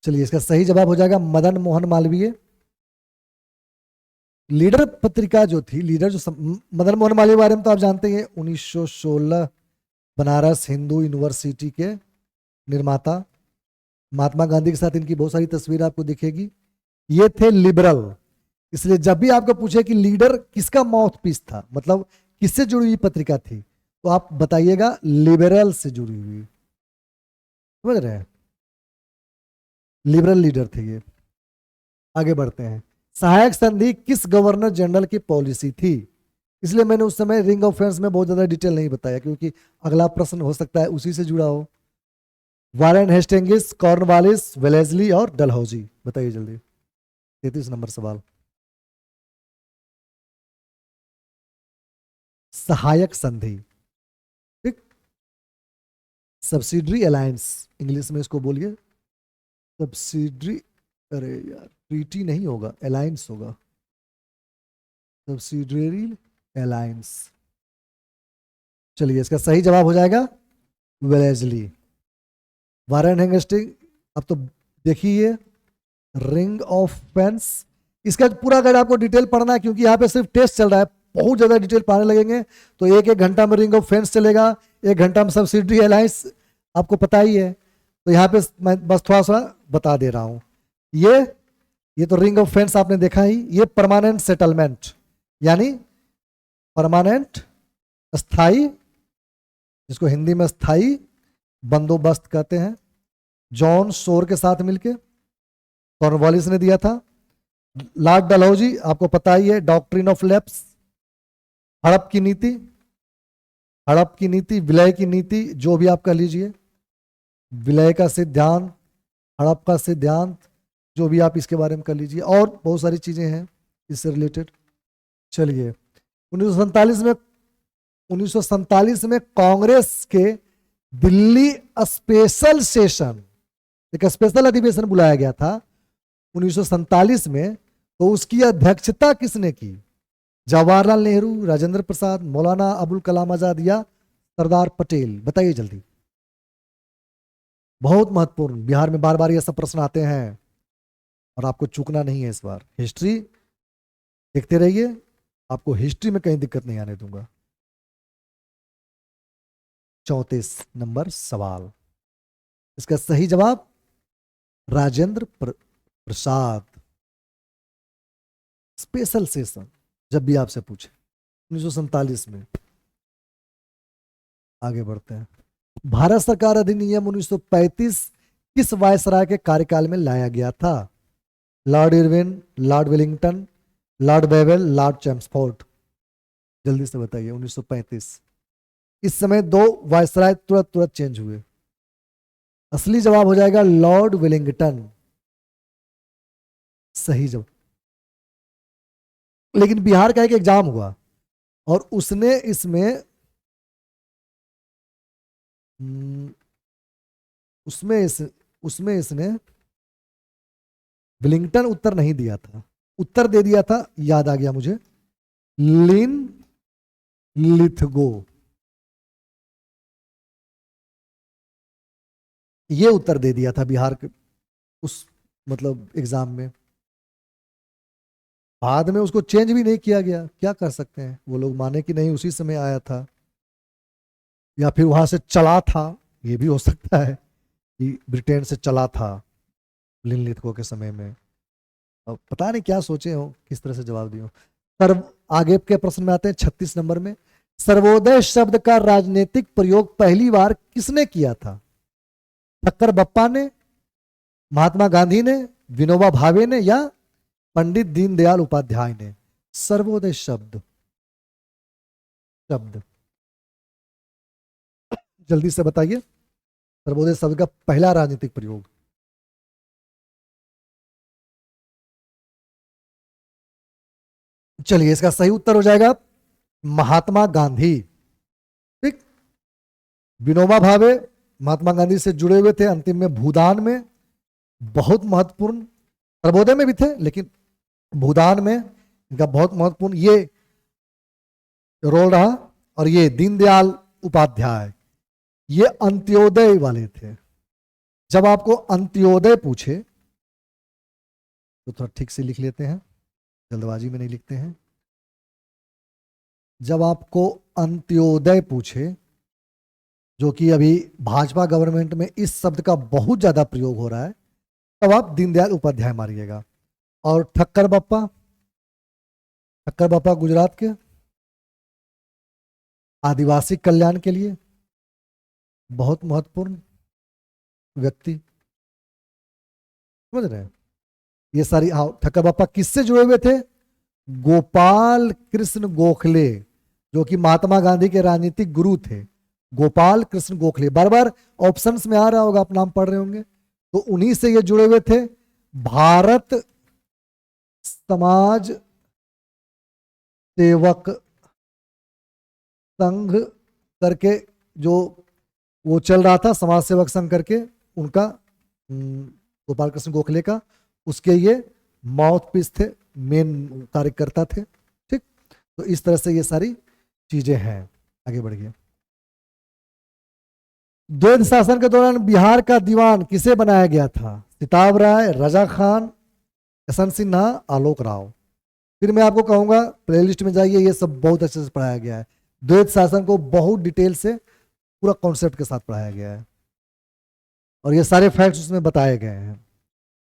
चलिए, इसका सही जवाब हो जाएगा मदन मोहन मालवीय। लीडर पत्रिका जो थी, लीडर जो मदन मोहन मालवीय के बारे में तो आप जानते हैं, 1916 बनारस हिंदू यूनिवर्सिटी के निर्माता। महात्मा गांधी के साथ इनकी बहुत सारी तस्वीर आपको दिखेगी। ये थे लिबरल, इसलिए जब भी आपको पूछे कि लीडर किसका माउथ पीस था, मतलब किससे जुड़ी हुई पत्रिका थी, तो आप बताइएगा लिबरल से जुड़ी हुई। समझ रहे हैं, लिबरल लीडर थे ये। आगे बढ़ते हैं। सहायक संधि किस गवर्नर जनरल की पॉलिसी थी? इसलिए मैंने उस समय रिंग ऑफ फेंस में बहुत ज्यादा डिटेल नहीं बताया, क्योंकि अगला प्रश्न हो सकता है उसी से जुड़ा हो। वारेन हेस्टिंग्स, कॉर्नवालिस, वेलेस्ली और डलहौजी। बताइए जल्दी। 33 नंबर सवाल। सहायक संधि, ठीक, सब्सिडरी अलायंस, इंग्लिश में इसको बोलिए सब्सिडरी, अरे यार ट्रीटी नहीं होगा, अलायंस होगा, सब्सिडरी अलायंस। चलिए, इसका सही जवाब हो जाएगा वेलेस्ली। वारेन हेस्टिंग, अब तो देखिए रिंग ऑफ फेंस, इसका पूरा अगर आपको डिटेल पढ़ना है, क्योंकि यहाँ पे सिर्फ टेस्ट चल रहा है, बहुत ज्यादा डिटेल पढ़ने लगेंगे तो एक एक घंटा में रिंग ऑफ फेंस चलेगा, एक घंटा में सब्सिडरी अलायंस, आपको पता ही है। तो यहाँ पे मैं बस थोड़ा सा बता दे रहा हूँ। ये ये तो रिंग ऑफ फेंस आपने देखा ही। ये परमानेंट सेटलमेंट यानी परमानेंट स्थाई, जिसको हिंदी में स्थाई बंदोबस्त कहते हैं, जॉन शोर के साथ मिलके कॉर्नवालिस ने दिया था। लॉर्ड डलहौजी आपको पता ही है, डॉक्ट्रिन ऑफ लैप्स, हड़प की नीति, हड़प की नीति, विलय की नीति, जो भी आप कह लीजिए, विलय का सिद्धांत, हड़प का सिद्धांत, जो भी आप इसके बारे में कर लीजिए, और बहुत सारी चीजें हैं इससे रिलेटेड। चलिए 1947 में कांग्रेस के दिल्ली स्पेशल सेशन, एक स्पेशल अधिवेशन बुलाया गया था 1947 में, तो उसकी अध्यक्षता किसने की? जवाहरलाल नेहरू, राजेंद्र प्रसाद, मौलाना अबुल कलाम आजाद या सरदार पटेल? बताइए जल्दी। बहुत महत्वपूर्ण, बिहार में बार बार ये सब प्रश्न आते हैं और आपको चूकना नहीं है इस बार। हिस्ट्री देखते रहिए, आपको हिस्ट्री में कहीं दिक्कत नहीं आने दूंगा। 34 नंबर सवाल, इसका सही जवाब राजेंद्र प्रसाद। स्पेशल सेशन जब भी आपसे पूछे 1947 में। आगे बढ़ते हैं। भारत सरकार अधिनियम 1935 किस वायसराय के कार्यकाल में लाया गया था? Lord Irwin, Lord Wellington, Lord Wavell, Lord Chelmsford? जल्दी से बताइए। 1935। इस समय दो वायसराय तुरंत तुरंत चेंज हुए। असली जवाब हो जाएगा लॉर्ड वेलिंगटन, सही जवाब। लेकिन बिहार का एक एग्जाम हुआ और उसने इसमें उसमें इसने विलिंगटन उत्तर नहीं दिया था, उत्तर दे दिया था, याद आ गया मुझे, लिन लिथगो, ये उत्तर दे दिया था बिहार के उस मतलब एग्जाम में। बाद में उसको चेंज भी नहीं किया गया, क्या कर सकते हैं, वो लोग माने कि नहीं उसी समय आया था, या फिर वहां से चला था, ये भी हो सकता है कि ब्रिटेन से चला था लिन लिथगो के समय में। अब पता नहीं क्या सोचे हो, किस तरह से जवाब दियो। सर्व आगे के प्रश्न में आते हैं 36 नंबर में। सर्वोदय शब्द का राजनीतिक प्रयोग पहली बार किसने किया था? ठक्कर बप्पा ने, महात्मा गांधी ने, विनोबा भावे ने या पंडित दीनदयाल उपाध्याय ने? सर्वोदय शब्द जल्दी से बताइए। सर्वोदय शब्द का पहला राजनीतिक प्रयोग। चलिए इसका सही उत्तर हो जाएगा महात्मा गांधी। ठीक, विनोबा भावे महात्मा गांधी से जुड़े हुए थे, अंतिम में भूदान में बहुत महत्वपूर्ण, सर्वोदय में भी थे लेकिन भूदान में इनका बहुत महत्वपूर्ण ये रोल रहा। और ये दीनदयाल उपाध्याय, ये अंत्योदय वाले थे। जब आपको अंत्योदय पूछे तो थोड़ा ठीक से लिख लेते हैं, जल्दबाजी में नहीं लिखते हैं। जब आपको अंत्योदय पूछे, जो कि अभी भाजपा गवर्नमेंट में इस शब्द का बहुत ज्यादा प्रयोग हो रहा है, तब आप दीनदयाल उपाध्याय मारिएगा। और ठक्कर बप्पा गुजरात के आदिवासी कल्याण के लिए बहुत महत्वपूर्ण व्यक्ति, समझ रहे हैं। ये सारी ठक्कर बप्पा किससे जुड़े हुए थे? गोपाल कृष्ण गोखले, जो कि महात्मा गांधी के राजनीतिक गुरु थे। गोपाल कृष्ण गोखले, बार बार ऑप्शंस में आ रहा होगा, आप नाम पढ़ रहे होंगे, तो उन्हीं से ये जुड़े हुए थे। भारत समाज सेवक संघ करके जो वो चल रहा था, समाज सेवक संघ करके, उनका गोपाल कृष्ण गोखले का, उसके ये माउथ पीस थे, मेन कार्यकर्ता थे। ठीक, तो इस तरह से ये सारी चीजें हैं। आगे बढ़िए। द्वैध शासन के दौरान बिहार का दीवान किसे बनाया गया था? सिताब राय, रजा खान, यशवंत सिन्हा, आलोक राव? फिर मैं आपको कहूंगा प्लेलिस्ट में जाइए, ये सब बहुत अच्छे से पढ़ाया गया है। द्वैध शासन को बहुत डिटेल से पूरा कॉन्सेप्ट के साथ पढ़ाया गया है और ये सारे फैक्ट्स उसमें बताए गए हैं।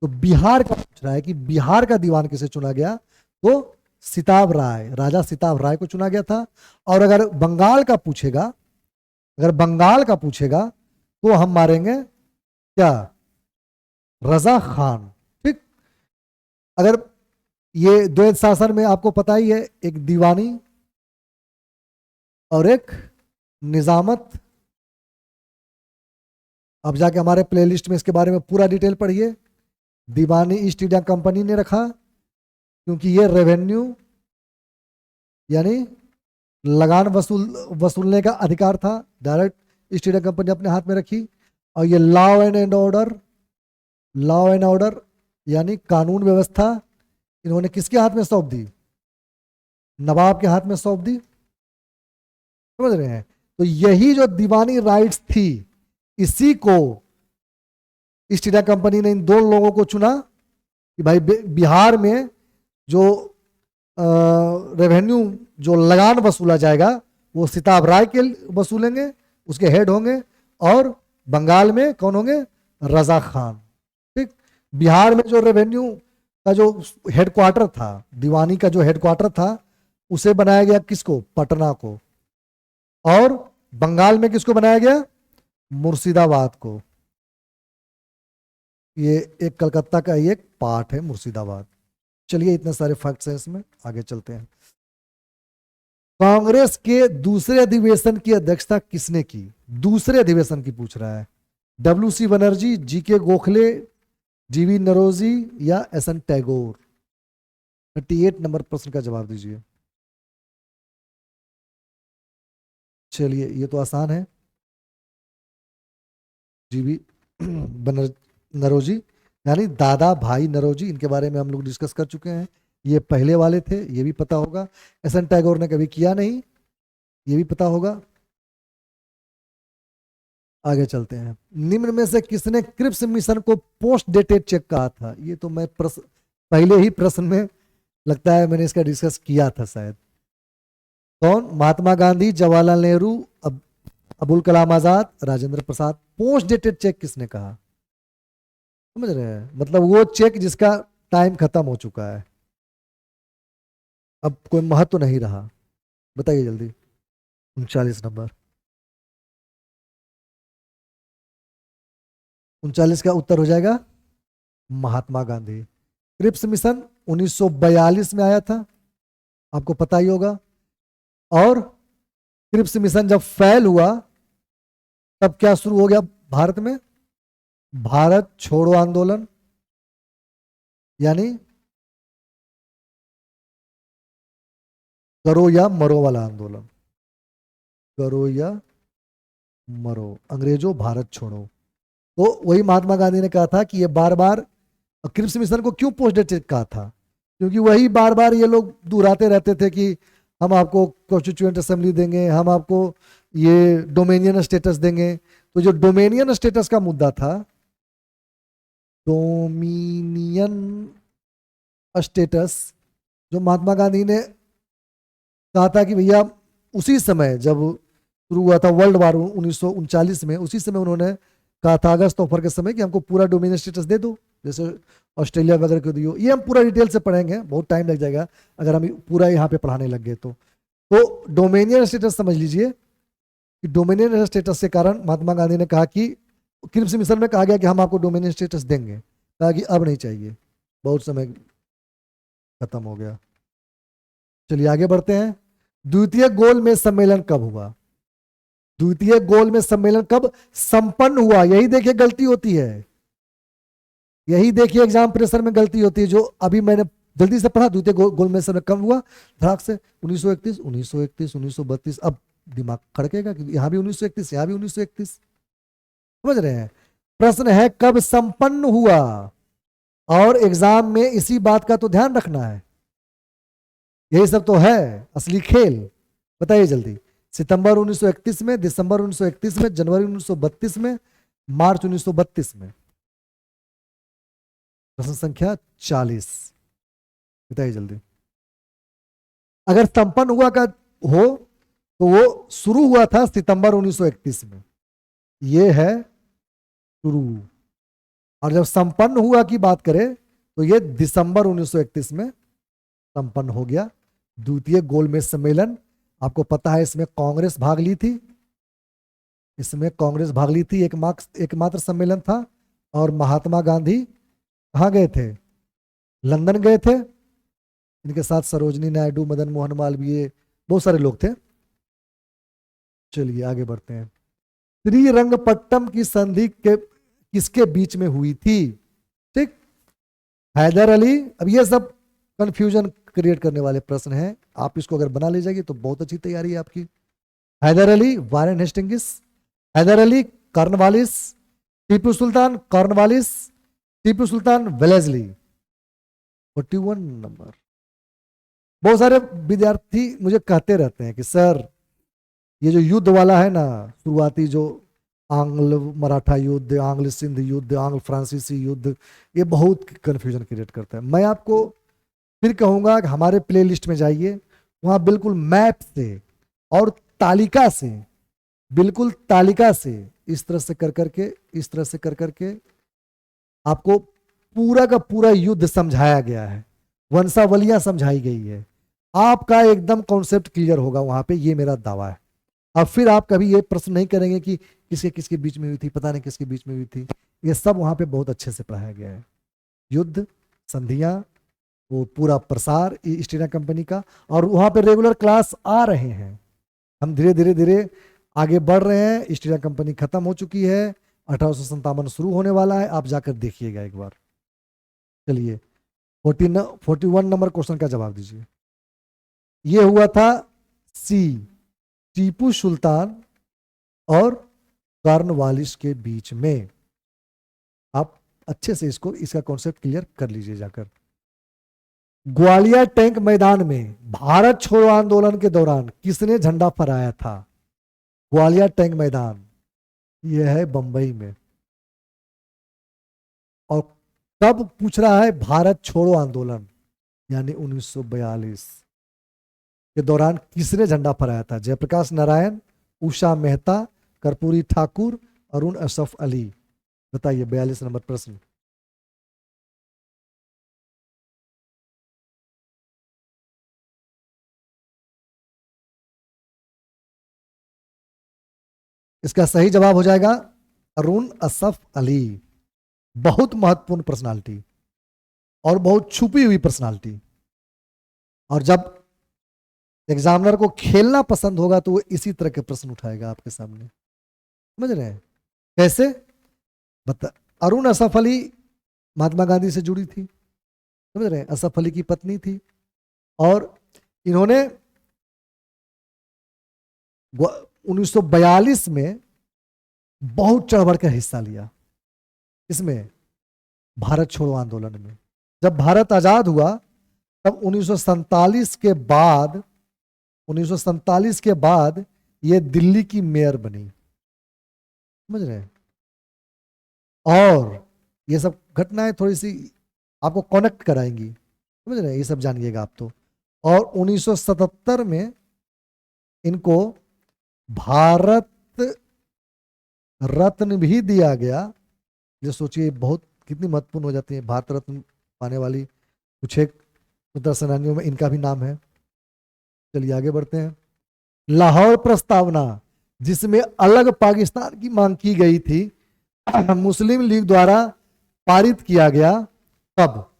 तो बिहार का पूछ रहा है कि बिहार का दीवान किसे चुना गया, तो सिताब राय, राजा सिताब राय को चुना गया था। और अगर बंगाल का पूछेगा, अगर बंगाल का पूछेगा तो हम मारेंगे क्या, रजा खान। ठीक। अगर ये द्वैत शासन में आपको पता ही है, एक दीवानी और एक निजामत। अब जाके हमारे प्लेलिस्ट में इसके बारे में पूरा डिटेल पढ़िए। दीवानी ईस्ट इंडिया कंपनी ने रखा क्योंकि ये रेवेन्यू यानी लगान वसूलने का अधिकार था, डायरेक्ट ईस्ट इंडिया कंपनी अपने हाथ में रखी। और ये law and order, law and order यानी कानून व्यवस्था इन्होंने किसके हाथ में सौंप दी, नवाब के हाथ में सौंप दी। समझ रहे हैं। तो यही जो दीवानी राइट्स थी, इसी को ईस्ट इंडिया कंपनी ने इन दो लोगों को चुना कि भाई बिहार में जो रेवेन्यू जो लगान वसूला जाएगा वो सिताब राय के वसूलेंगे, उसके हेड होंगे। और बंगाल में कौन होंगे, रजा खान। ठीक। बिहार में जो रेवेन्यू का जो हेडक्वार्टर था, दीवानी का जो हेडक्वार्टर था, उसे बनाया गया किसको, पटना को। और बंगाल में किसको बनाया गया, मुर्शिदाबाद को। ये एक कलकत्ता का एक पार्ट है मुर्शिदाबाद। चलिए, इतने सारे फैक्ट्स हैं इसमें, आगे चलते हैं। कांग्रेस के दूसरे अधिवेशन की अध्यक्षता किसने की, दूसरे अधिवेशन की पूछ रहा है। डब्ल्यू.सी. बनर्जी, जी.के. गोखले, जी.वी. नरोजी या एस.एन. टैगोर। 38 नंबर प्रश्न का जवाब दीजिए। चलिए, ये तो आसान है। जी.वी. नरोजी यानी दादा भाई नरोजी, इनके बारे में हम लोग डिस्कस कर चुके हैं। ये पहले वाले थे, ये भी पता होगा। एस.एन. टैगोर ने कभी किया नहीं, ये भी पता होगा। आगे चलते हैं। निम्न में से किसने क्रिप्स मिशन को पोस्ट डेटेड चेक कहा था, ये तो मैं पहले ही प्रश्न में लगता है मैंने इसका डिस्कस किया था शायद। कौन, Mahatma Gandhi, Jawaharlal Nehru, Abul Kalam Azad, Rajendra Prasad. Post dated cheque किसने कहा, समझ रहे हैं, मतलब वो चेक जिसका टाइम खत्म हो चुका है, अब कोई महत्व नहीं रहा। बताइए जल्दी। 39 नंबर। 39 का उत्तर हो जाएगा महात्मा गांधी। क्रिप्स मिशन 1942 में आया था, आपको पता ही होगा। और क्रिप्स मिशन जब फेल हुआ तब क्या शुरू हो गया भारत में, भारत छोड़ो आंदोलन, यानी करो या मरो वाला आंदोलन। करो या मरो, अंग्रेजों भारत छोड़ो। तो वही महात्मा गांधी ने कहा था कि ये बार बार क्रिप्स मिशन को क्यों पोस्ट डेटेड कहा था, क्योंकि वही बार बार ये लोग दोहराते रहते थे कि हम आपको कॉन्स्टिट्यूएंट असेंबली देंगे, हम आपको ये डोमेनियन स्टेटस देंगे। तो जो डोमेनियन स्टेटस का मुद्दा था, डोमिनियन स्टेटस, जो महात्मा गांधी ने कहा था कि भैया उसी समय जब शुरू हुआ था वर्ल्ड वार 1939 में, उसी समय उन्होंने कहा था अगस्त अक्टूबर के समय कि हमको पूरा डोमिनियन स्टेटस दे दो, जैसे ऑस्ट्रेलिया वगैरह को दियो। ये हम पूरा डिटेल से पढ़ेंगे, बहुत टाइम लग जाएगा अगर हम पूरा यहाँ पे पढ़ाने लग गए तो डोमेनियन स्टेटस समझ लीजिए कि डोमिनियन स्टेटस के कारण महात्मा गांधी ने कहा कि क्रिप्स मिशन में कहा गया कि हम आपको डोमिनियन स्टेटस देंगे, कहा कि अब नहीं चाहिए, बहुत समय खत्म हो गया। चलिए आगे बढ़ते हैं। द्वितीय गोलमेज सम्मेलन कब हुआ, द्वितीय गोलमेज सम्मेलन कब संपन्न हुआ, यही देखिए गलती होती है, यही देखिए एग्जाम प्रेशर में गलती होती है, जो अभी मैंने जल्दी से पढ़ा। द्वितीय गोलमेज सम्मेलन कब हुआ, धड़ाक से 1931, 1931, 1932। अब दिमाग खड़केगा कि यहां भी 1931, यहां भी 1931, समझ रहे हैं। प्रश्न है कब संपन्न हुआ, और एग्जाम में इसी बात का तो ध्यान रखना है, यही सब तो है असली खेल। बताइए जल्दी। सितंबर 1931 में, दिसंबर 1931 में, जनवरी 1932 में, मार्च 1932 में। प्रश्न संख्या 40, बताइए जल्दी। अगर संपन्न हुआ का हो तो वो शुरू हुआ था सितंबर 1931 में, ये है शुरू। और जब संपन्न हुआ की बात करें तो ये दिसंबर 1931 में संपन्न हो गया। द्वितीय गोलमेज सम्मेलन, आपको पता है इसमें कांग्रेस भाग ली थी, इसमें कांग्रेस भाग ली थी, एकमात्र सम्मेलन था। और महात्मा गांधी कहाँ गए थे? लंदन गए थे। इनके साथ सरोजनी नायडू, मदन मोहन मालवीय, बहुत सारे लोग थे। चलिए आगे बढ़ते हैं। श्रीरंगपट्टम की संधि के किसके बीच में हुई थी? ठीक, हैदर अली। अब ये सब कंफ्यूजन क्रिएट करने वाले प्रश्न हैं, आप इसको अगर बना ले जाएगी तो बहुत अच्छी तैयारी है आपकी। Hyder Ali, Warren Hastings, Hyder Ali Cornwallis, Tipu Sultan Cornwallis, Tipu Sultan Wellesley. 41 number. बहुत सारे विद्यार्थी मुझे कहते रहते हैं कि सर ये जो युद्ध वाला है ना, शुरुआती जो आंग्ल मराठा युद्ध, आंग्ल सिंध युद्ध, आंग्ल फ्रांसीसी युद्ध, ये बहुत कंफ्यूजन क्रिएट करता है। मैं आपको फिर कहूंगा कि हमारे प्लेलिस्ट में जाइए, वहां बिल्कुल मैप से और तालिका से, बिल्कुल तालिका से इस तरह से कर करके, इस तरह से कर करके आपको पूरा का पूरा युद्ध समझाया गया है, वंशावलियां समझाई गई है। आपका एकदम कॉन्सेप्ट क्लियर होगा वहां पे, ये मेरा दावा है। अब फिर आप कभी ये प्रश्न नहीं करेंगे कि किसके किसके बीच में हुई थी, पता नहीं किसके बीच में हुई थी। ये सब वहां पे बहुत अच्छे से पढ़ाया गया है। युद्ध, संधियां, वो पूरा प्रसार ईस्ट इंडिया कंपनी का, और वहां पे रेगुलर क्लास आ रहे हैं। हम धीरे धीरे धीरे आगे बढ़ रहे हैं। ईस्ट इंडिया कंपनी खत्म हो चुकी है, 1857 शुरू होने वाला है, आप जाकर देखिएगा एक बार। चलिए 41 नंबर क्वेश्चन का जवाब दीजिए। ये हुआ था सी, टीपू सुल्तान और कॉर्नवालिस के बीच में। आप अच्छे से इसको, इसका कॉन्सेप्ट क्लियर कर लीजिए जाकर। ग्वालियर टैंक मैदान में भारत छोड़ो आंदोलन के दौरान किसने झंडा फहराया था? ग्वालियर टैंक मैदान, यह है बंबई में। और कब पूछ रहा है? भारत छोड़ो आंदोलन यानी 1942 के दौरान किसने झंडा फहराया था? जयप्रकाश नारायण, उषा मेहता, कर्पूरी ठाकुर, अरुण असफ अली। बताइए 42 नंबर प्रश्न। इसका सही जवाब हो जाएगा अरुण असफ अली। बहुत महत्वपूर्ण पर्सनालिटी और बहुत छुपी हुई पर्सनालिटी। और जब एग्जामिनर को खेलना पसंद होगा तो वो इसी तरह के प्रश्न उठाएगा आपके सामने। समझ रहे हैं कैसे? बता। अरुण असफ अली महात्मा गांधी से जुड़ी थी, समझ रहे हैं, असफ अली की पत्नी थी। और इन्होंने 1942 में बहुत चढ़ बढ़ कर हिस्सा लिया। इसमें भारत छोड़ो आंदोलन में। जब भारत आजाद हुआ तब 1947 के बाद, 1947 के बाद ये दिल्ली की मेयर बनी। समझ रहे हैं? और ये सब घटनाएं थोड़ी सी आपको कनेक्ट कराएंगी, समझ रहे हैं, ये सब जानिएगा आप तो। और 1977 में इनको भारत रत्न भी दिया गया। जो सोचिए बहुत कितनी महत्वपूर्ण हो जाती है भारत रत्न पाने वाली कुछ एक स्वतंत्रता सेनानियों में इनका भी नाम है। चलिए आगे बढ़ते हैं। लाहौर प्रस्तावना, जिसमें अलग पाकिस्तान की मांग की गई थी, मुस्लिम लीग द्वारा पारित किया गया कब?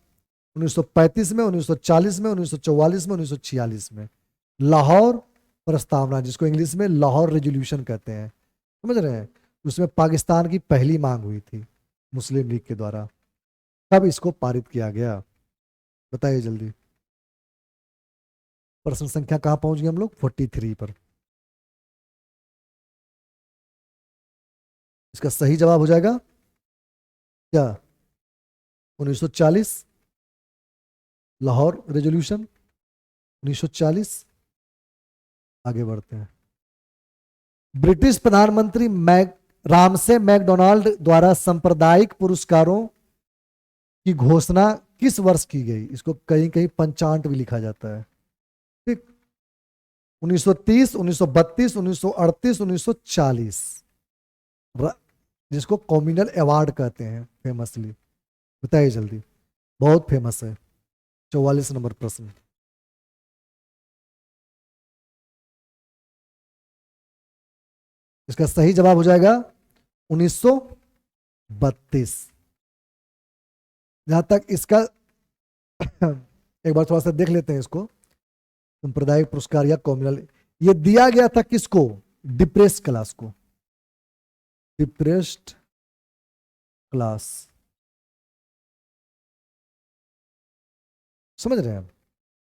1935 में, 1940 में, 1944 में, 1946 में। लाहौर प्रस्तावना, जिसको इंग्लिश में लाहौर रेजोल्यूशन कहते हैं, समझ रहे हैं, उसमें पाकिस्तान की पहली मांग हुई थी मुस्लिम लीग के द्वारा। कब इसको पारित किया गया? बताइए जल्दी। प्रश्न संख्या कहां पहुंच गए हम लोग? 43 पर। इसका सही जवाब हो जाएगा क्या? 1940 लाहौर रेजोल्यूशन, 1940। आगे बढ़ते हैं। ब्रिटिश प्रधानमंत्री रामसे मैकडोनाल्ड द्वारा सांप्रदायिक पुरस्कारों की घोषणा किस वर्ष की गई? इसको कहीं कहीं पंचांट भी लिखा जाता है। ठीक, 1930, 1932, 1938, 1940। जिसको कम्युनल अवार्ड कहते हैं फेमसली। बताइए जल्दी, बहुत फेमस है। 44 नंबर प्रश्न। इसका सही जवाब हो जाएगा 1932। जहां तक इसका एक बार थोड़ा सा देख लेते हैं इसको। सांप्रदायिक पुरस्कार या कम्युनल, ये दिया गया था किसको? डिप्रेस्ड क्लास को। डिप्रेस्ड क्लास, समझ रहे हैं?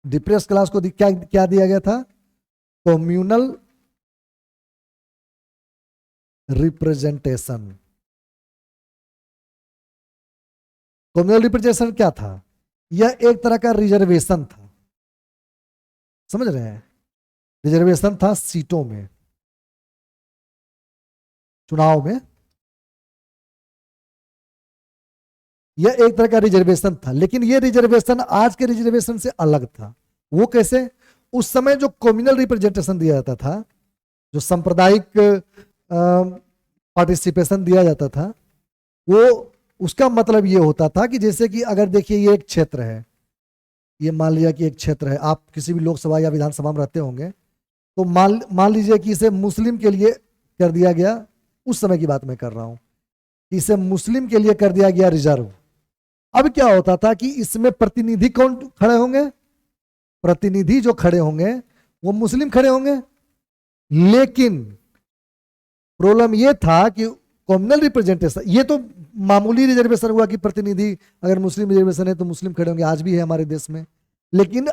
डिप्रेस्ड क्लास को क्या क्या दिया गया था? Communal representation. कम्युनल रिप्रेजेंटेशन क्या था? यह एक तरह का रिजर्वेशन था, समझ रहे हैं? रिजर्वेशन था सीटों में, चुनाव में। यह एक तरह का रिजर्वेशन था, लेकिन यह रिजर्वेशन आज के रिजर्वेशन से अलग था। वो कैसे? उस समय जो कम्युनल रिप्रेजेंटेशन दिया जाता था, जो सांप्रदायिक पार्टिसिपेशन दिया जाता था, वो उसका मतलब ये होता था कि जैसे कि अगर देखिए ये एक क्षेत्र है, ये मान लिया कि एक क्षेत्र है, आप किसी भी लोकसभा या विधानसभा में रहते होंगे, तो मान लीजिए कि इसे मुस्लिम के लिए कर दिया गया, उस समय की बात मैं कर रहा हूं, इसे मुस्लिम के लिए कर दिया गया रिजर्व। अब क्या होता था कि इसमें प्रतिनिधि कौन खड़े होंगे? प्रतिनिधि जो खड़े होंगे वो मुस्लिम खड़े होंगे। लेकिन प्रॉब्लम ये था कि कम्युनल रिप्रेजेंटेशन, ये तो मामूली रिजर्वेशन हुआ कि प्रतिनिधि अगर मुस्लिम रिजर्वेशन है तो मुस्लिम खड़े होंगे, आज भी है हमारे देश में। लेकिन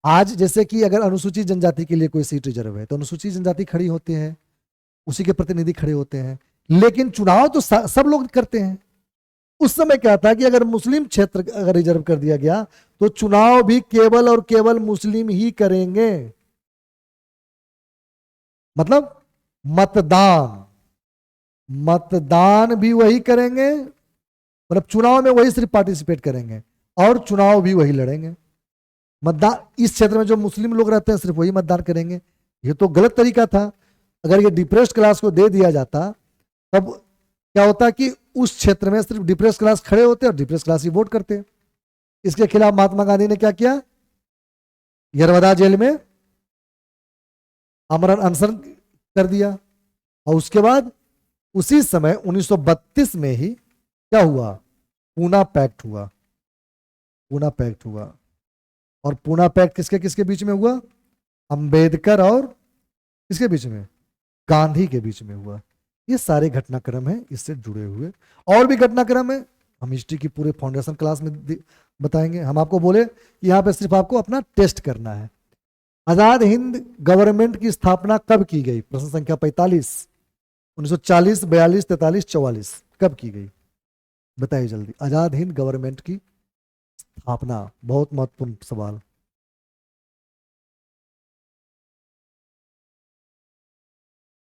आज जैसे कि अगर अनुसूचित जनजाति के लिए कोई सीट रिजर्व है तो अनुसूचित जनजाति खड़ी होते हैं, उसी के प्रतिनिधि खड़े होते हैं। लेकिन चुनाव तो सब लोग करते हैं। उस समय क्या था कि अगर मुस्लिम क्षेत्र अगर रिजर्व कर दिया गया तो चुनाव भी केवल और केवल मुस्लिम ही करेंगे। मतलब मतदान, मतदान भी वही करेंगे, मतलब चुनाव में वही सिर्फ पार्टिसिपेट करेंगे और चुनाव भी वही लड़ेंगे। मतदान इस क्षेत्र में जो मुस्लिम लोग रहते हैं सिर्फ वही मतदान करेंगे। ये तो गलत तरीका था। अगर ये डिप्रेस्ड क्लास को दे दिया जाता तब क्या होता कि उस क्षेत्र में सिर्फ डिप्रेस्ड क्लास खड़े होते और डिप्रेस्ड क्लास ही वोट करते। इसके खिलाफ महात्मा गांधी ने क्या किया? यरवदा जेल में आमरण अनशन कर दिया। और उसके बाद उसी समय 1932 में ही क्या हुआ? पूना पैक्ट हुआ। पूना पैक्ट हुआ। और पूना पैक्ट किसके किसके बीच में हुआ? अंबेडकर और किसके बीच में? गांधी के बीच में हुआ। ये सारे घटनाक्रम हैं इससे जुड़े हुए। और भी घटनाक्रम है, हम हिस्ट्री की पूरे फाउंडेशन क्लास में बताएंगे। हम आपको बोले कि यहाँ पे सिर्फ आपको अपना टेस्ट करना है। आजाद हिंद गवर्नमेंट की स्थापना कब की गई? प्रश्न संख्या 45। 1940, 42, 43, 44 कब की गई? बताइए जल्दी। आजाद हिंद गवर्नमेंट की स्थापना, बहुत महत्वपूर्ण सवाल।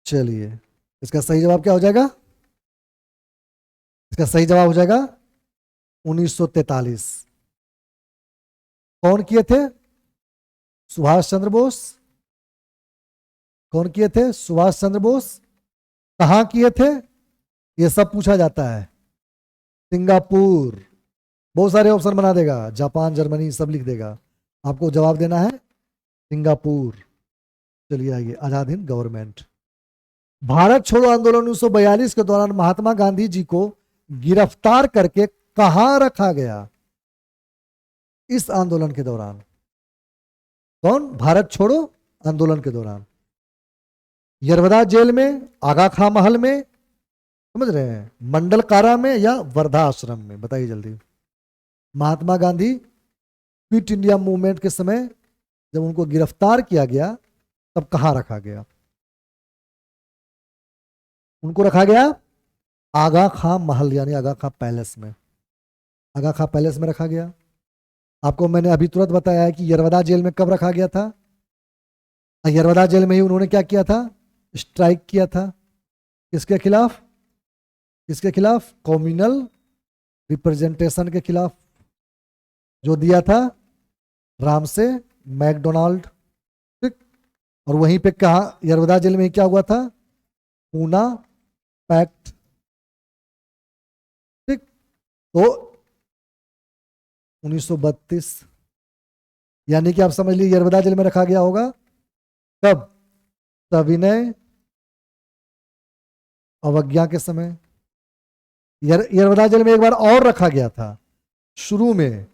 चलिए, इसका सही जवाब क्या हो जाएगा? इसका सही जवाब हो जाएगा 1943। कौन किए थे? सुभाष चंद्र बोस। कौन किए थे? सुभाष चंद्र बोस। कहां किए थे? ये सब पूछा जाता है। सिंगापुर। बहुत सारे ऑप्शन बना देगा, जापान, जर्मनी सब लिख देगा। आपको जवाब देना है सिंगापुर। चलिए आइए, आजाद हिंद गवर्नमेंट। भारत छोड़ो आंदोलन 1942 के दौरान महात्मा गांधी जी को गिरफ्तार करके कहां रखा गया? इस आंदोलन के दौरान। कौन? भारत छोड़ो आंदोलन के दौरान यरवदा जेल में, आगा खां महल में, समझ रहे हैं, मंडल कारा में या वर्धा आश्रम में? बताइए जल्दी। Mahatma Gandhi quit India movement के समय जब उनको गिरफ्तार किया गया तब कहां रखा गया? उनको रखा गया आगा खां महल यानी आगा खां पैलेस में। आगा खां पैलेस में रखा गया। आपको मैंने अभी तुरंत बताया है कि यरवदा जेल में कब रखा गया था? यरवदा जेल में ही उन्होंने क्या किया था? स्ट्राइक किया था। किसके खिलाफ? किसके खिलाफ? कम्युनल रिप्रेजेंटेशन के खिलाफ, जो दिया था रामसे मैकडोनाल्ड। ठीक। और वहीं पे कहा, यरवदा जेल में क्या हुआ था? पूना पैक्ट तो 1932, यानी कि आप समझ लीजिए यरवदा जेल में रखा गया होगा कब? सविनय अवज्ञा के समय। यरवदा जेल में एक बार और रखा गया था शुरू में,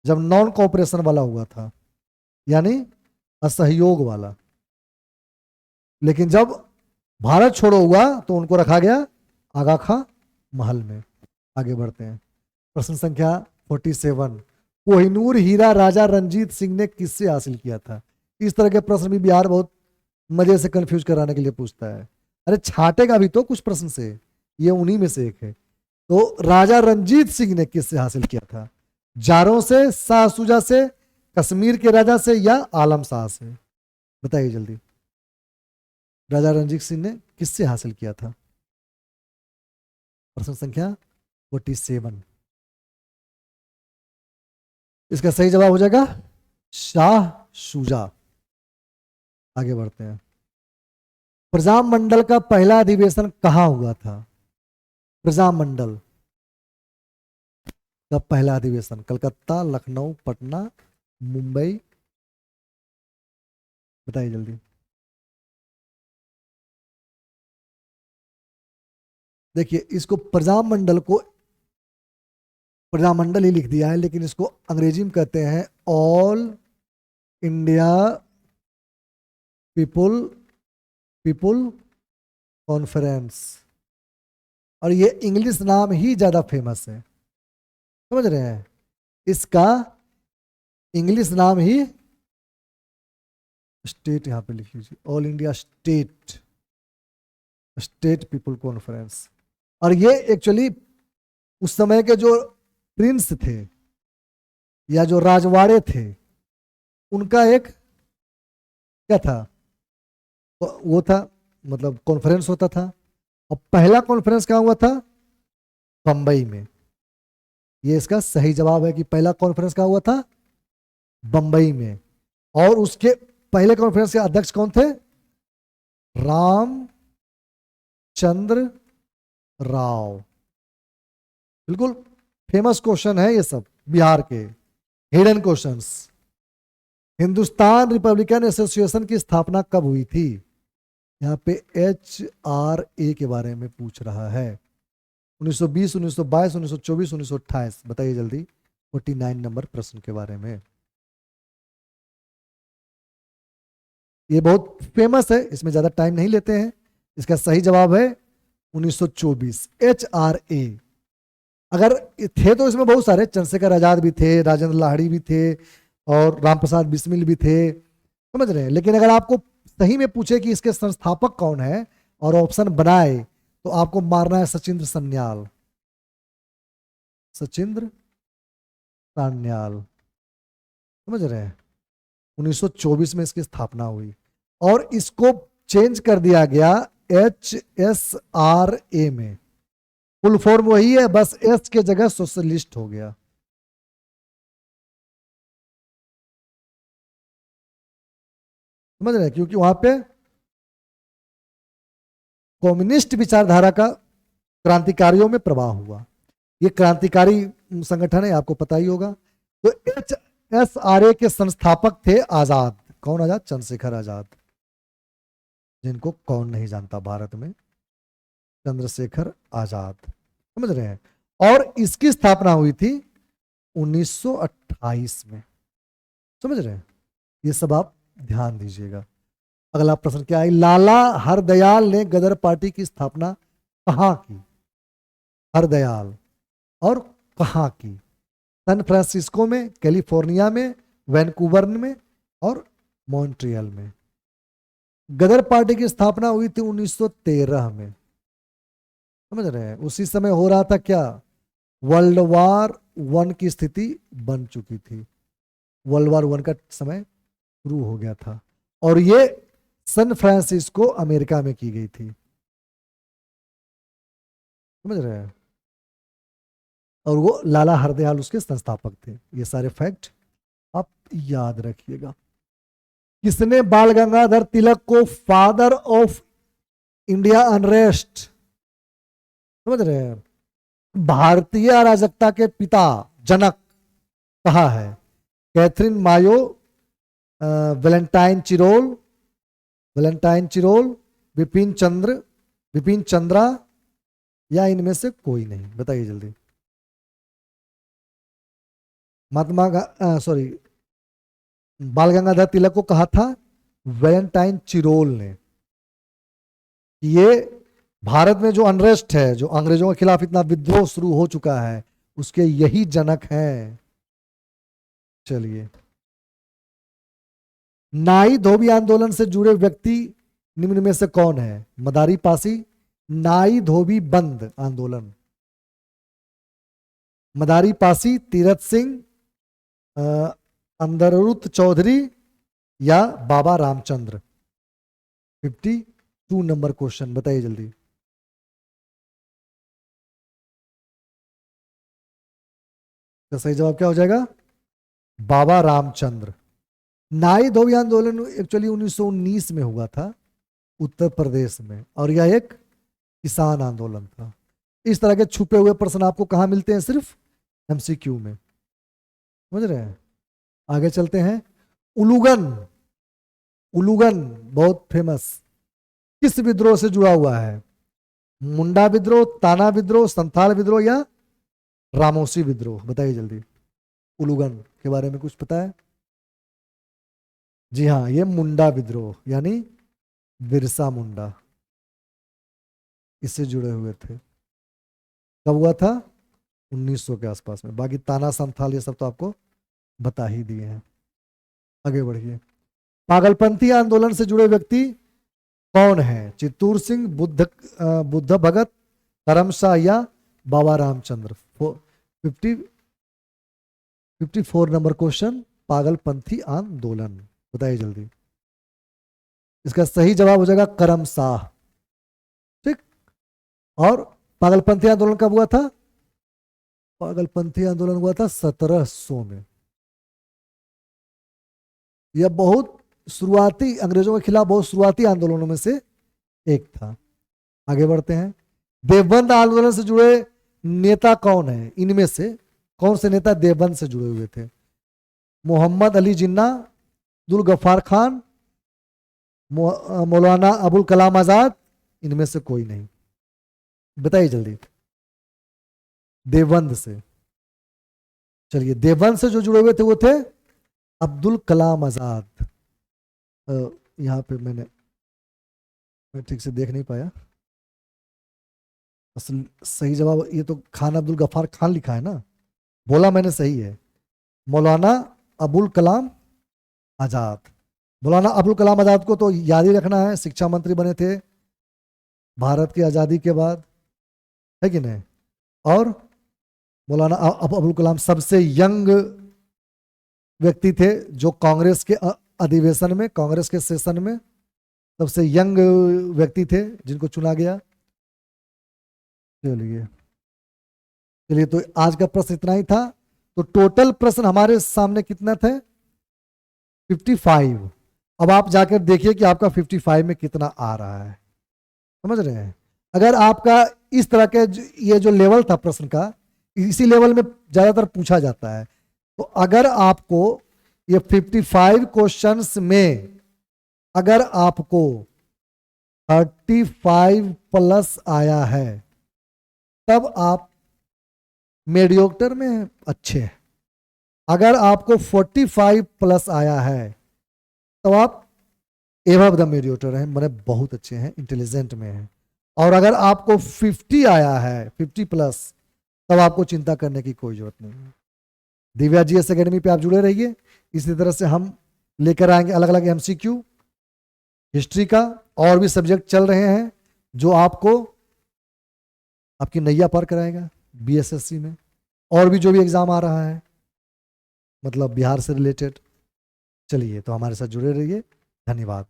जब नॉन कोऑपरेशन वाला हुआ था, यानी असहयोग वाला। लेकिन जब भारत छोड़ो हुआ तो उनको रखा गया आगा खां महल में। आगे बढ़ते हैं। प्रश्न संख्या 47, कोहिनूर हीरा राजा रंजीत सिंह ने किससे हासिल किया था? इस तरह के प्रश्न भी बिहार बहुत मजे से कंफ्यूज कराने के लिए पूछता है। अरे छाटेगा भी तो कुछ प्रश्न से, ये उन्हीं में से एक है। तो राजा रंजीत सिंह ने किससे हासिल किया था? जारों से, शाह सुजा से, कश्मीर के राजा से, या आलम शाह से? बताइए जल्दी। राजा रंजीत सिंह ने किससे हासिल किया था? प्रश्न संख्या 47। इसका सही जवाब हो जाएगा शाह शुजा। आगे बढ़ते हैं। प्रजामंडल का पहला अधिवेशन कहां हुआ था? प्रजामंडल का पहला अधिवेशन कलकत्ता, लखनऊ, पटना, मुंबई? बताइए जल्दी। देखिए, इसको प्रजामंडल ही लिख दिया है, लेकिन इसको अंग्रेजी में कहते हैं ऑल इंडिया पीपुल कॉन्फ्रेंस, और ये इंग्लिश नाम ही ज्यादा फेमस है, समझ रहे हैं? इसका इंग्लिश नाम ही स्टेट, यहां पे लिख लीजिए all India state people conference. और ये एक्चुअली उस समय के जो प्रिंस थे या जो राजवाड़े थे, उनका एक क्या था, वो था, मतलब कॉन्फ्रेंस होता था। और पहला कॉन्फ्रेंस कहाँ हुआ था? बंबई में। ये इसका सही जवाब है कि पहला कॉन्फ्रेंस कहाँ हुआ था? बंबई में। और उसके पहले कॉन्फ्रेंस के अध्यक्ष कौन थे? रामचंद्र राव। बिल्कुल फेमस क्वेश्चन है ये सब बिहार के, hidden questions. Hindustan Republican association की स्थापना कब हुई थी? यहाँ पे HRA के बारे में पूछ रहा है। 1920, 1922, 1924, 1928? बताइए जल्दी 49 नंबर प्रश्न के बारे में। ये बहुत फेमस है, इसमें ज्यादा टाइम नहीं लेते हैं। इसका सही जवाब है 1924, HRA। अगर थे तो इसमें बहुत सारे, चंद्रशेखर आजाद भी थे, राजेंद्र लाहिड़ी भी थे, और रामप्रसाद बिस्मिल भी थे, समझ रहे हैं? लेकिन अगर आपको सही में पूछे कि इसके संस्थापक कौन है और ऑप्शन बनाए, तो आपको मारना है सचिंद्र सान्याल। सचिंद्र सान्याल, समझ रहे हैं? 1924 में इसकी स्थापना हुई, और इसको चेंज कर दिया गया HSRA में। फुल फॉर्म वही है, बस एस के जगह सोशलिस्ट हो गया। समझ रहे हैं? क्योंकि वहां पे कम्युनिस्ट विचारधारा का क्रांतिकारियों में प्रवाह हुआ। ये क्रांतिकारी संगठन है, आपको पता ही होगा। तो HSRA के संस्थापक थे आजाद। कौन आजाद? चंद्रशेखर आजाद, जिनको कौन नहीं जानता भारत में, चंद्रशेखर आजाद, समझ रहे हैं? और इसकी स्थापना हुई थी 1928 में, समझ रहे हैं? ये सब आप ध्यान दीजिएगा। अगला प्रश्न क्या है? लाला हरदयाल ने गदर पार्टी की स्थापना कहां की? हरदयाल, और कहां की? सैन फ्रांसिस्को में, कैलिफोर्निया में, वैनकूवर में, और मॉन्ट्रियल में? गदर पार्टी की स्थापना हुई थी 1913 में, समझ रहे हैं? उसी समय हो रहा था क्या? वर्ल्ड वार 1 की स्थिति बन चुकी थी। वर्ल्ड वार 1 का समय शुरू हो गया था, और ये सैन फ्रांसिस्को अमेरिका में की गई थी, समझ रहे हैं? और वो लाला हरदयाल उसके संस्थापक थे। ये सारे फैक्ट आप याद रखिएगा। किसने बाल गंगाधर तिलक को फादर ऑफ इंडिया अनरेस्ट, समझ रहे हैं, भारतीय अराजकता के पिता, जनक कहा है? कैथरीन मायो, वैलेंटाइन चिरोल, विपिन चंद्रा, या इनमें से कोई नहीं? बताइए जल्दी। सॉरी, बाल गंगाधर तिलक को कहा था वैलेंटाइन चिरोल ने। ये भारत में जो अनरेस्ट है, जो अंग्रेजों के खिलाफ इतना विद्रोह शुरू हो चुका है, उसके यही जनक हैं। चलिए, नाई धोबी आंदोलन से जुड़े व्यक्ति निम्न में से कौन है? मदारी पासी, नाई धोबी बंद आंदोलन, मदारी पासी, तीरथ सिंह, अंदरुत चौधरी, या बाबा रामचंद्र? 52 नंबर क्वेश्चन, बताइए जल्दी। तो सही जवाब क्या हो जाएगा? बाबा रामचंद्र। नाई धोबी आंदोलन एक्चुअली 1919 में हुआ था उत्तर प्रदेश में, और यह एक किसान आंदोलन था। इस तरह के छुपे हुए प्रश्न आपको कहां मिलते हैं? सिर्फ एमसीक्यू में, समझ रहे हैं? आगे चलते हैं। उलूगन, उलूगन बहुत फेमस, किस विद्रोह से जुड़ा हुआ है? मुंडा विद्रोह, ताना विद्रोह, संथाल विद्रोह, या रामोसी विद्रोह? बताइए जल्दी। उलूगन के बारे में कुछ पता है? जी हाँ, ये मुंडा विद्रोह, यानी बिरसा मुंडा इससे जुड़े हुए थे। कब हुआ था? 1900 के आसपास में। बाकी ताना संथाल ये सब तो आपको बता ही दिए हैं। आगे बढ़िए। पागलपंथी आंदोलन से जुड़े व्यक्ति कौन है? चित्तूर सिंह, बुद्ध भगत, करमशाह, या बाबा रामचंद्र? 54 नंबर क्वेश्चन, पागलपंथी आंदोलन, बताइए जल्दी। इसका सही जवाब हो जाएगा करमशाह। ठीक। और पागलपंथी आंदोलन कब हुआ था? पागलपंथी आंदोलन हुआ था 1700 में। यह बहुत शुरुआती, अंग्रेजों के खिलाफ बहुत शुरुआती आंदोलनों में से एक था। आगे बढ़ते हैं। देवबंद आंदोलन से जुड़े नेता कौन है? इनमें से कौन से नेता देवबंद से जुड़े हुए थे? मोहम्मद अली जिन्ना, अब्दुल गफ्फार खान, मौलाना अबुल कलाम आजाद, इनमें से कोई नहीं? बताइए जल्दी। देवबंद से, चलिए, देवबंद से जो जुड़े हुए थे वो थे अब्दुल कलाम आजाद। यहाँ पे मैं ठीक से देख नहीं पाया। असल सही जवाब ये तो खान अब्दुल गफ्फार खान लिखा है ना, बोला मैंने सही है। मौलाना अबुल कलाम आजाद, मौलाना अबुल कलाम आजाद को तो याद ही रखना है, शिक्षा मंत्री बने थे भारत की आज़ादी के बाद, है कि नहीं? और मौलाना अबुल कलाम सबसे यंग व्यक्ति थे जो कांग्रेस के अधिवेशन में, कांग्रेस के सेशन में सबसे यंग व्यक्ति थे जिनको चुना गया। चलिए चलिए, तो आज का प्रश्न इतना ही था। तो टोटल प्रश्न हमारे सामने कितना थे? 55। अब आप जाकर देखिए कि आपका 55 में कितना आ रहा है, समझ रहे हैं? अगर आपका इस तरह के ये जो लेवल था प्रश्न का, इसी लेवल में ज्यादातर पूछा जाता है, तो अगर आपको ये 55 क्वेश्चंस में अगर आपको 35 प्लस आया है, तब आप मीडियोक्टर में अच्छे हैं। अगर आपको 45 प्लस आया है, तो आप एबव द मीडियोक्टर हैं, मैंने बहुत अच्छे हैं, इंटेलिजेंट में हैं। और अगर आपको 50 आया है, 50 प्लस, तब आपको चिंता करने की कोई जरूरत नहीं है। दिव्या जीएस एकेडमी पे आप जुड़े रहिए। इसी तरह से हम लेकर आएंगे अलग अलग एमसीक्यू, हिस्ट्री का, और भी सब्जेक्ट चल रहे हैं जो आपको आपकी नैया पार कराएगा बीएसएससी में, और भी जो भी एग्जाम आ रहा है, मतलब बिहार से रिलेटेड। चलिए, तो हमारे साथ जुड़े रहिए। धन्यवाद।